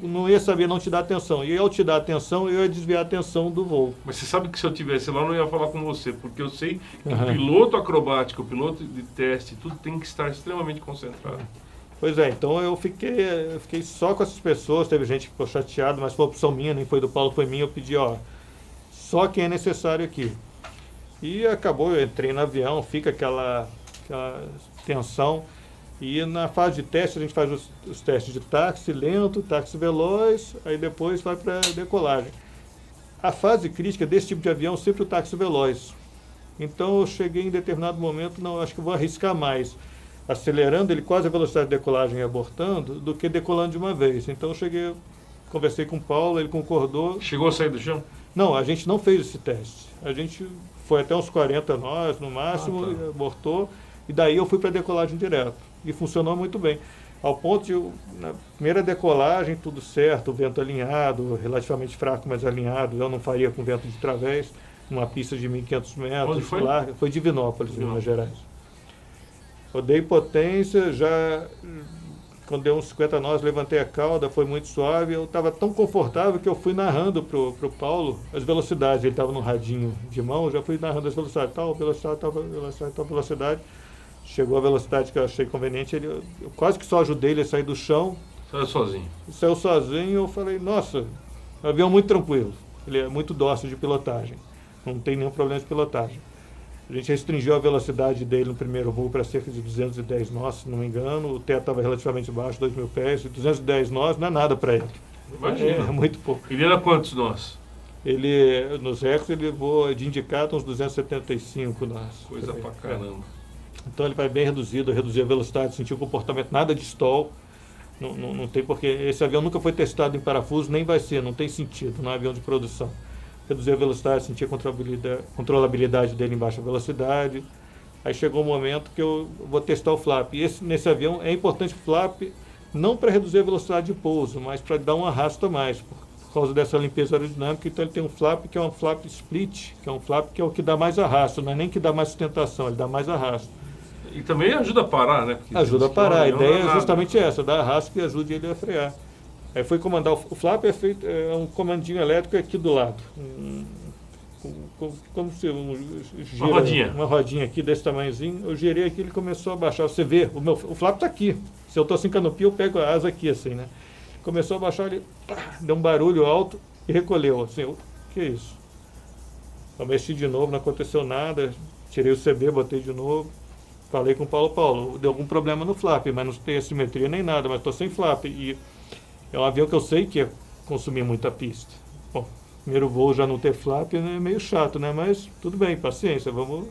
Não ia saber não te dar atenção. E ao te dar atenção, eu ia desviar a atenção do voo.
Mas você sabe que se eu estivesse lá, eu não ia falar com você, porque eu sei que o piloto acrobático, o piloto de teste, tudo tem que estar extremamente concentrado.
Pois é, então eu fiquei só com essas pessoas, teve gente que ficou chateada, mas foi opção minha, nem foi do Paulo, foi minha, eu pedi, só quem é necessário aqui. E acabou, eu entrei no avião, fica aquela tensão. E na fase de teste, a gente faz os testes de táxi lento, táxi veloz, aí depois vai para decolagem. A fase crítica desse tipo de avião é sempre o táxi veloz. Então eu cheguei em determinado momento, não, acho que eu vou arriscar mais, acelerando ele quase a velocidade de decolagem e abortando, do que decolando de uma vez. Então eu cheguei, conversei com o Paulo, ele concordou.
Chegou a sair do chão?
Não, a gente não fez esse teste. A gente foi até uns 40 nós, no máximo, abortou, e daí eu fui para decolagem direto. E funcionou muito bem. Ao ponto de, na primeira decolagem, tudo certo, o vento alinhado, relativamente fraco, mas alinhado. Eu não faria com vento de través, numa pista de 1.500 metros.
Onde foi?
Larga. Foi Divinópolis, em Minas Gerais. Eu dei potência, já quando deu uns 50 nós, levantei a cauda, foi muito suave. Eu estava tão confortável que eu fui narrando para o Paulo as velocidades. Ele estava no radinho de mão, já fui narrando as velocidades, tal velocidade. Chegou a velocidade que eu achei conveniente, eu quase que só ajudei ele a sair do chão.
Saiu sozinho?
Saiu sozinho, eu falei, nossa, um avião muito tranquilo, ele é muito dócil de pilotagem, não tem nenhum problema de pilotagem. A gente restringiu a velocidade dele no primeiro voo para cerca de 210 nós, se não me engano, o teto estava relativamente baixo, 2.000 pés, 210 nós não é nada para ele.
Imagina.
É muito pouco.
Ele era quantos nós?
Nos Rex ele voa de indicado uns 275 nós.
Coisa pra caramba.
Então ele vai bem reduzido, reduzir a velocidade, sentir o comportamento, nada de stall. Não tem porque esse avião nunca foi testado em parafuso, nem vai ser, não tem sentido, não é avião de produção. Reduzir a velocidade, sentir a controlabilidade dele em baixa velocidade. Aí chegou o momento que eu vou testar o flap. E nesse avião é importante o flap, não para reduzir a velocidade de pouso, mas para dar um arrasto a mais, por causa dessa limpeza aerodinâmica. Então ele tem um flap que é um flap split, que é um flap que é o que dá mais arrasto, não é nem que dá mais sustentação, ele dá mais arrasto.
E também ajuda a parar, né? Porque
ajuda a parar. A ideia é justamente essa, dar arrasto que ajude ele a frear. Aí foi comandar. O flap é um comandinho elétrico aqui do lado. Como se gira, uma rodinha aqui desse tamanhozinho. Eu girei aqui, ele começou a baixar. Você vê, o flap está aqui. Se eu estou sem canopy, eu pego a asa aqui assim, né? Começou a baixar, ele deu um barulho alto e recolheu. Assim, que isso? Eu mexi de novo, não aconteceu nada. Tirei o CB, botei de novo. Falei com o Paulo, deu algum problema no flap, mas não tem assimetria nem nada, mas estou sem flap. E é um avião que eu sei que ia consumir muita pista. Bom, primeiro voo já não ter flap é meio chato, né? Mas tudo bem, paciência, vamos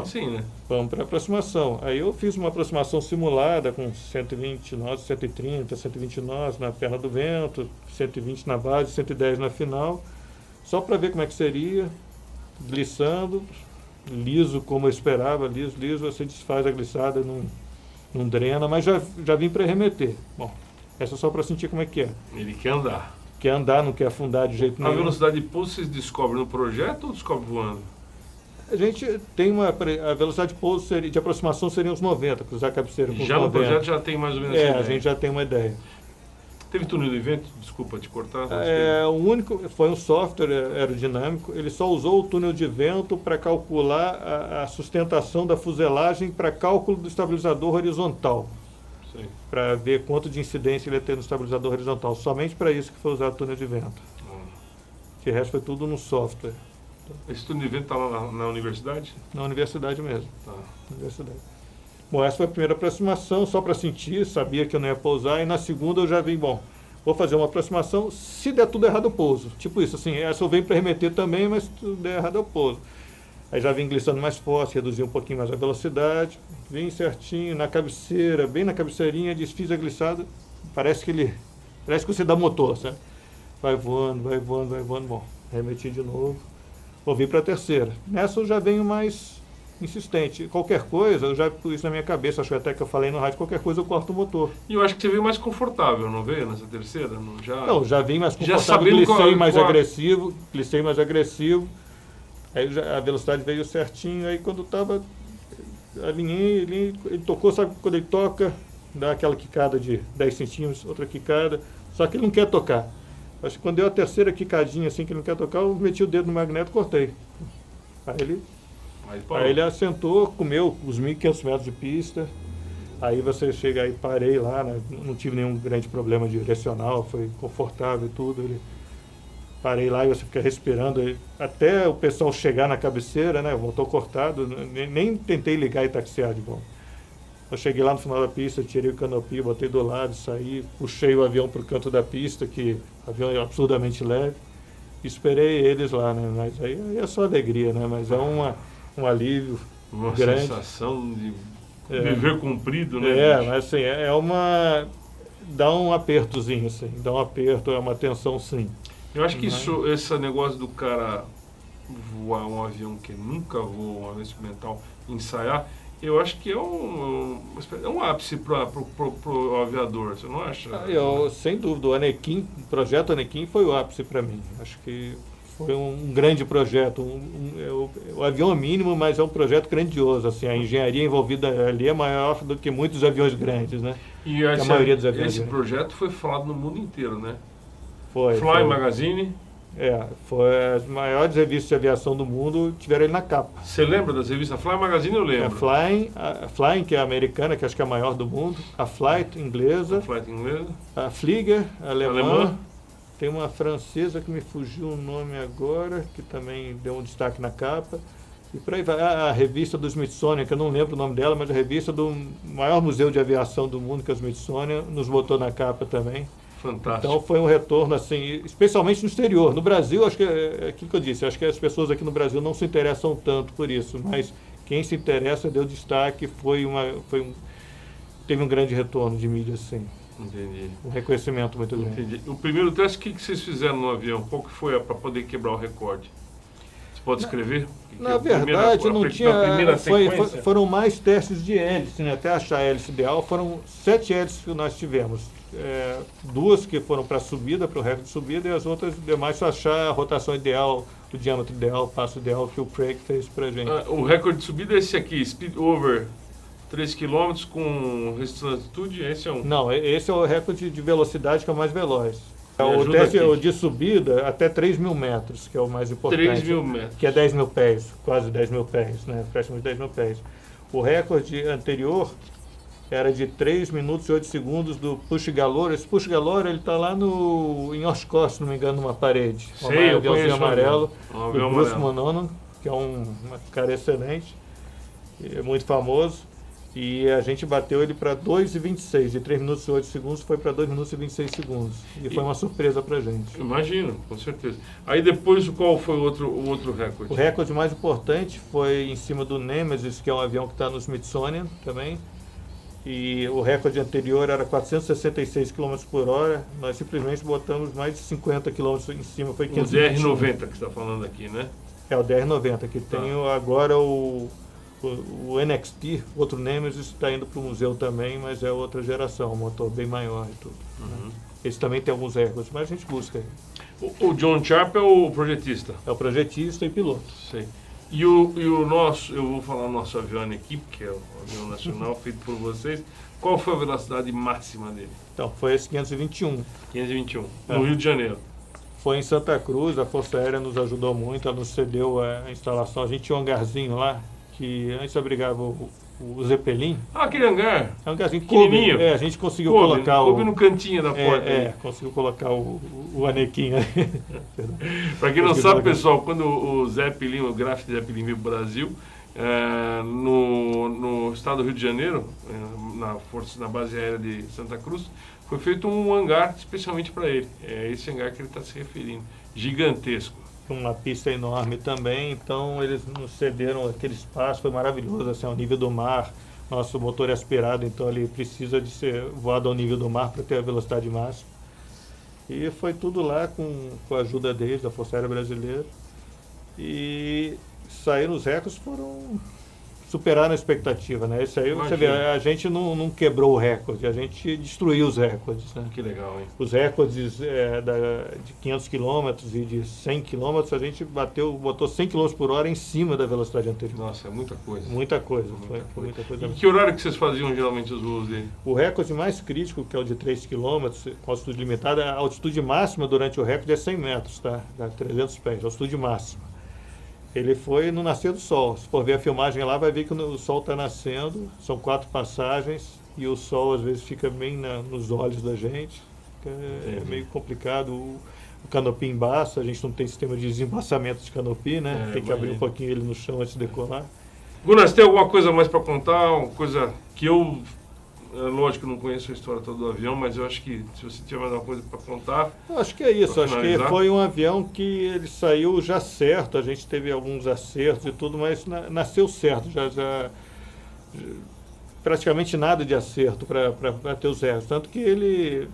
assim, né?
Vamos para a aproximação. Aí eu fiz uma aproximação simulada com 120 nós, 130, 120 nós na perna do vento, 120 na base, 110 na final, só para ver como é que seria, glissando, liso como eu esperava, liso, você desfaz a glissada, não drena, mas já vim para remeter. Bom, essa é só para sentir como é que é.
Ele quer andar.
Quer andar, não quer afundar de jeito nenhum.
A velocidade de pouso vocês descobrem no projeto ou descobrem voando?
A gente tem a velocidade de pouso de aproximação seria uns 90, cruzar a cabeceira com os 90.
Já no projeto já tem mais ou menos essa ideia.
A gente já tem uma ideia.
Teve túnel de vento? Desculpa te cortar.
O único, foi um software aerodinâmico, ele só usou o túnel de vento para calcular a sustentação da fuselagem para cálculo do estabilizador horizontal. Para ver quanto de incidência ele ia ter no estabilizador horizontal. Somente para isso que foi usado o túnel de vento. O resto foi tudo no software.
Esse túnel de vento está lá na universidade?
Na universidade mesmo.
Tá.
Universidade. Bom, essa foi a primeira aproximação, só para sentir, sabia que eu não ia pousar, e na segunda eu já vim, vou fazer uma aproximação, se der tudo errado eu pouso. Tipo isso, assim, essa eu venho para remeter também, mas se tudo der errado eu pouso. Aí já vim glissando mais forte, reduzi um pouquinho mais a velocidade, vim certinho na cabeceira, bem na cabeceirinha, desfiz a glissada, parece que você dá motor, sabe? Vai voando, bom, remeti de novo. Vou vir para a terceira. Nessa eu já venho mais insistente. Qualquer coisa, eu já pus isso na minha cabeça, acho que até que eu falei no rádio, qualquer coisa eu corto o motor.
E eu acho que você veio mais confortável, não veio nessa terceira?
Não, já vim mais confortável, glissei mais agressivo. Aí a velocidade veio certinho, aí quando estava, alinhei, ele tocou, sabe quando ele toca, dá aquela quicada de 10 centímetros, outra quicada, só que ele não quer tocar. Acho que quando deu a terceira quicadinha assim que ele não quer tocar, eu meti o dedo no magneto e cortei. Aí ele assentou, comeu os 1.500 metros de pista. Aí você chega aí, parei lá, né? Não tive nenhum grande problema direcional, foi confortável e tudo. Parei lá e você fica respirando. Até o pessoal chegar na cabeceira, né? Voltou cortado, nem tentei ligar e taxiar de bom. Eu cheguei lá no final da pista, tirei o canopy, botei do lado, saí, puxei o avião para o canto da pista, que o avião é absurdamente leve, esperei eles lá, né? Mas aí é só alegria, né? Mas é um alívio
uma
grande.
Sensação de dever cumprido, né?
Mas assim, dá um apertozinho, assim, dá um aperto, é uma tensão, sim.
Eu acho que esse negócio do cara voar um avião que nunca voou, um avião experimental, ensaiar, eu acho que é um ápice para o aviador, você não acha?
Sem dúvida, o projeto Anequim foi o ápice para mim. Acho que foi um grande projeto. O avião é mínimo, mas é um projeto grandioso. Assim, a engenharia envolvida ali é maior do que muitos aviões grandes, né?
E a maioria dos aviões esse projeto foi falado no mundo inteiro, né? Fly Magazine.
Foi as maiores revistas de aviação do mundo, tiveram ele na capa.
Você lembra das revistas? Fly Magazine eu lembro.
A Flying, que é a americana, que acho que é a maior do mundo. A Flight, inglesa. A Flieger, alemã. Tem uma francesa que me fugiu o nome agora, que também deu um destaque na capa. E por aí vai. A revista do Smithsonian, que eu não lembro o nome dela, mas a revista do maior museu de aviação do mundo, que é o Smithsonian, nos botou na capa também.
Fantástico.
Então foi um retorno, assim, especialmente no exterior. No Brasil, acho que é aquilo que eu disse, acho que as pessoas aqui no Brasil não se interessam tanto por isso, mas quem se interessa deu destaque, teve um grande retorno de mídia, sim.
Entendi.
Um reconhecimento muito grande.
Entendi. O primeiro teste, o que vocês fizeram no avião? Qual que foi para poder quebrar o recorde? Você pode escrever?
Na verdade, não tinha. Foram mais testes de hélice, né? Até achar a hélice ideal, foram 7 hélices que nós tivemos. 2 que foram para subida, para o recorde de subida, e as outras demais para achar a rotação ideal, o diâmetro ideal, o passo ideal que o Craig fez para a gente.
O recorde de subida é esse aqui, speed over 3 km com restrição de altitude, esse é um?
Não, esse é o recorde de velocidade que é o mais veloz. O teste de subida até 3.000 metros, que é o mais importante.
3.000 metros.
Que é 10.000 pés, quase 10.000 pés, né? Praticamente 10.000 pés. O recorde anterior era de 3 minutos e 8 segundos do Push Galore. Esse Push Galore, ele está lá em Oshkosh, se não me engano, numa parede.
Sei, eu
aviãozinho
conheço
amarelo,
um
do
avião
Bruce
amarelo.
Mononon, que é um cara excelente, é muito famoso. E a gente bateu ele para 2,26. De 3 minutos e 8 segundos foi para 2 minutos e 26 segundos. E foi uma surpresa para a gente.
Imagino, com certeza. Aí depois, qual foi o outro recorde?
O recorde mais importante foi em cima do Nemesis, que é um avião que está no Smithsonian também. E o recorde anterior era 466 km por hora. Nós simplesmente botamos mais de 50 km em cima. Foi
O
521.
DR-90 que você está falando aqui, né?
É o DR-90, que
Tá.
tem agora o NXT, outro Nemesis, está indo para o museu também, mas é outra geração, um motor bem maior e tudo. Né? Esse também tem alguns recordes, mas a gente busca.
O John Sharp é o projetista.
É o projetista e piloto.
Sei. E o nosso, eu vou falar o nosso avião equipe, que é o avião nacional feito por vocês. Qual foi a velocidade máxima dele?
Então, foi esse 521.
521,
É.
no Rio de Janeiro.
Foi em Santa Cruz, a Força Aérea nos ajudou muito, ela nos cedeu a instalação. A gente tinha um hangarzinho lá, que antes abrigava o Zeppelin.
Ah, aquele hangar.
É um hangarzinho que
Pequenininho.
coube, a gente conseguiu
Coube
colocar
no cantinho da porta.
conseguiu colocar o anequim ali.
Para quem não
Conseguiu
sabe,
colocar.
pessoal, quando o Zeppelin, o Graf Zeppelin veio para o Brasil, no estado do Rio de Janeiro, na base aérea de Santa Cruz, foi feito um hangar especialmente para ele. É esse hangar que ele está se referindo. Gigantesco.
Uma pista enorme também, então eles nos cederam aquele espaço, foi maravilhoso, assim, ao nível do mar. Nosso motor é aspirado, então ele precisa de ser voado ao nível do mar para ter a velocidade máxima. E foi tudo lá com a ajuda deles, da Força Aérea Brasileira. E saíram os recordes, superaram a expectativa, né? Isso aí, você vê,
Imagina.
a gente não quebrou o recorde, a gente destruiu os recordes, né?
Que legal, hein?
Os recordes de 500 km e de 100 km, a gente botou 100 km por hora em cima da velocidade anterior.
Nossa, é muita coisa.
Muita coisa,
Muita
foi
coisa.
muita coisa.
E que horário que vocês faziam geralmente os voos dele?
O recorde mais crítico, que é o de 3 km, com altitude limitada, a altitude máxima durante o recorde é 100 metros, tá? Dá 300 pés, altitude máxima. Ele foi no nascer do sol. Se for ver a filmagem lá, vai ver que o sol está nascendo, são 4 passagens, e o sol às vezes fica bem nos olhos da gente. É meio complicado. O canopy embaça, a gente não tem sistema de desembaçamento de canopy, né? Tem que abrir um pouquinho ele no chão antes de decolar.
Gunnar, você tem alguma coisa mais para contar? Uma coisa que eu, lógico, não conheço a história toda do avião, mas eu acho que se você tiver mais alguma coisa para contar...
Eu acho que é isso,
Pra
acho que
finalizar.
foi um avião que ele saiu já certo, a gente teve alguns acertos e tudo, mas nasceu certo, já praticamente nada de acerto para ter os recordes, tanto que ele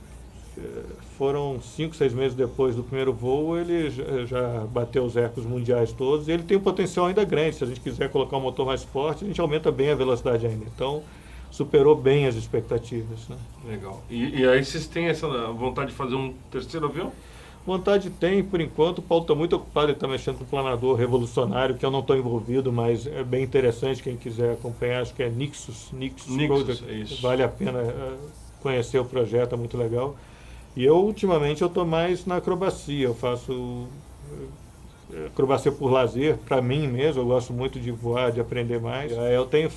foram 5, 6 meses depois do primeiro voo, ele já bateu os recordes mundiais todos, e ele tem um potencial ainda grande, se a gente quiser colocar um motor mais forte, a gente aumenta bem a velocidade ainda, então superou bem as expectativas, né?
Legal. E aí vocês têm essa vontade de fazer um terceiro avião?
Vontade tem, por enquanto. O Paulo está muito ocupado, ele está mexendo com um planador revolucionário, que eu não estou envolvido, mas é bem interessante, quem quiser acompanhar, acho que é Nixus Project.
É isso.
Vale a pena conhecer o projeto, é muito legal. E eu, ultimamente, eu estou mais na acrobacia, eu faço acrobacia por lazer, para mim mesmo, eu gosto muito de voar, de aprender mais. Eu tenho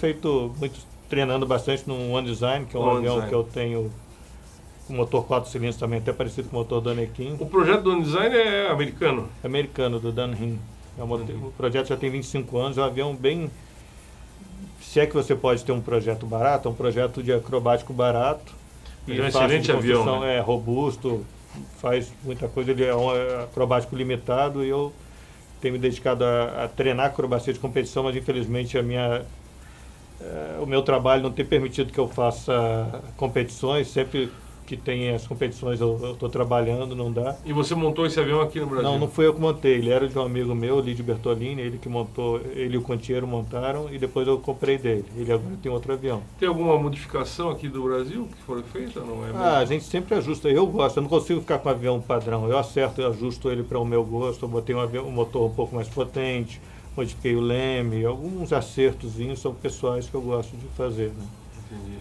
treinando bastante no One Design, que é um
One
avião
Design.
que eu tenho um motor 4 cilindros também, até parecido com o motor do Anequim.
O projeto do design é americano?
Americano, do Dan Hinn. O projeto já tem 25 anos, é um avião bem... Se é que você pode ter um projeto barato, é um projeto de acrobático barato.
É um
fácil
excelente
de
avião,
construção,
né?
é robusto, faz muita coisa, ele é um acrobático limitado e eu tenho me dedicado a treinar acrobacia de competição, mas infelizmente o meu trabalho não tem permitido que eu faça competições, sempre que tem as competições eu estou trabalhando, não dá.
E você montou esse avião aqui no Brasil?
Não fui eu que montei, ele era de um amigo meu, Lídio Bertolini, ele que montou, ele e o Contiero montaram e depois eu comprei dele. Ele agora tem outro avião.
Tem alguma modificação aqui do Brasil que foi feita? Não é mesmo?
A gente sempre ajusta, eu gosto, eu não consigo ficar com um avião padrão, eu acerto, eu ajusto ele para o meu gosto, eu botei um motor um pouco mais potente, modifiquei o leme, alguns acertozinhos são pessoais que eu gosto de fazer, né?
Entendi.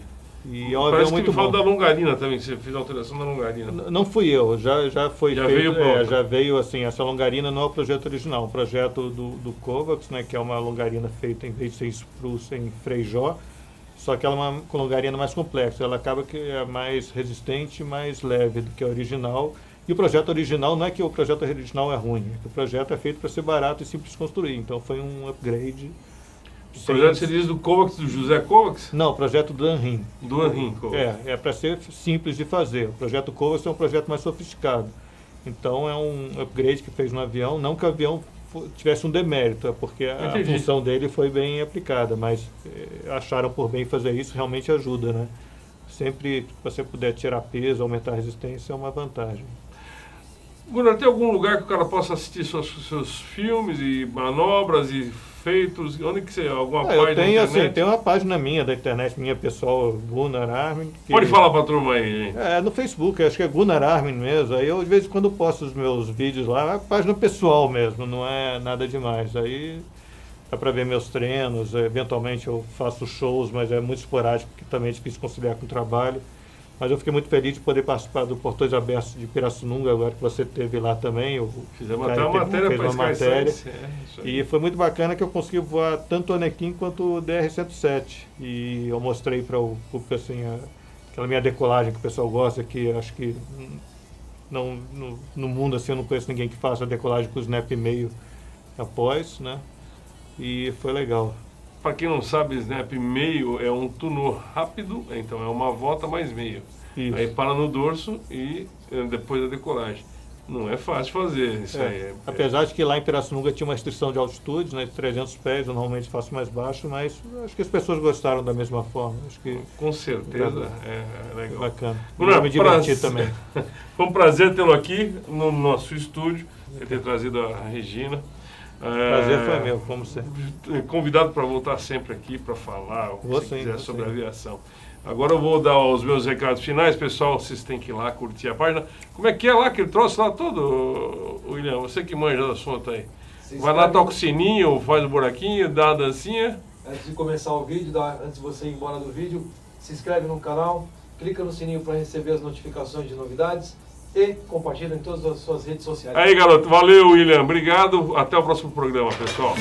E é um
Parece
avião
que
muito
me fala
bom.
da longarina também, você fez a alteração da longarina.
Não fui eu, já foi
Já
feito,
veio pronta.
já veio assim, essa longarina não é o projeto original, o projeto do Kovacs, né, que é uma longarina feita em vez de ser em spruce, em freijó, só que ela é uma longarina mais complexa. Ela acaba que é mais resistente e mais leve do que a original. E o projeto original, não é que o projeto original é ruim, é que o projeto é feito para ser barato e simples de construir. Então foi um upgrade.
O projeto você diz do Kovacs, do José Kovacs?
Não, o projeto do Anrim.
Do Anrim Kovacs.
É para ser simples de fazer. O projeto Kovacs é um projeto mais sofisticado. Então é um upgrade que fez no avião, não que o avião tivesse um demérito, é porque a função dele foi bem aplicada, mas acharam por bem fazer isso, realmente ajuda, né? Sempre que você puder tirar peso, aumentar a resistência, é uma vantagem.
Gunnar, tem algum lugar que o cara possa assistir seus filmes e manobras e feitos? Onde que você... Alguma página
eu tenho,
da internet?
Assim, tem uma página minha da internet, minha pessoal, Gunnar Armin.
Pode falar pra turma aí, gente.
No Facebook, acho que é Gunnar Armin mesmo. Aí eu, de vez em quando, posto os meus vídeos lá, é uma página pessoal mesmo, não é nada demais. Aí dá pra ver meus treinos, eventualmente eu faço shows, mas é muito esporádico, porque também é difícil conciliar com o trabalho. Mas eu fiquei muito feliz de poder participar do Portões Abertos de Pirassununga, agora que você esteve lá também.
Fizemos até uma matéria para
uma matéria. E foi muito bacana que eu consegui voar tanto o Anequim quanto o DR-107. E eu mostrei para o público assim, aquela minha decolagem que o pessoal gosta, que acho que não, no mundo assim, eu não conheço ninguém que faça a decolagem com o snap meio após, né? E foi legal.
Para quem não sabe, snap meio é um tunô rápido, então é uma volta mais meio. Isso. Aí para no dorso e depois da decolagem. Não é fácil fazer isso aí.
Apesar de que lá em Pirassununga tinha uma restrição de altitude, né, de 300 pés, eu normalmente faço mais baixo, mas acho que as pessoas gostaram da mesma forma. Acho que
com certeza, é legal.
Bacana.
Gunnar,
me diverti também.
Foi um prazer tê-lo aqui no nosso estúdio, ter trazido a Regina.
Prazer foi meu, como sempre.
Convidado para voltar sempre aqui para falar o que você quiser sobre aviação. Agora eu vou dar os meus recados finais, pessoal. Vocês têm que ir lá curtir a página. Como é que é lá, aquele troço lá todo, William? Você que manja do assunto aí. Vai lá, toca o sininho, faz o buraquinho, dá a dancinha.
Antes de começar o vídeo, antes de você ir embora do vídeo, se inscreve no canal, clica no sininho para receber as notificações de novidades. E compartilha em todas as suas redes sociais.
Aí, garoto. Valeu, William. Obrigado. Até o próximo programa, pessoal.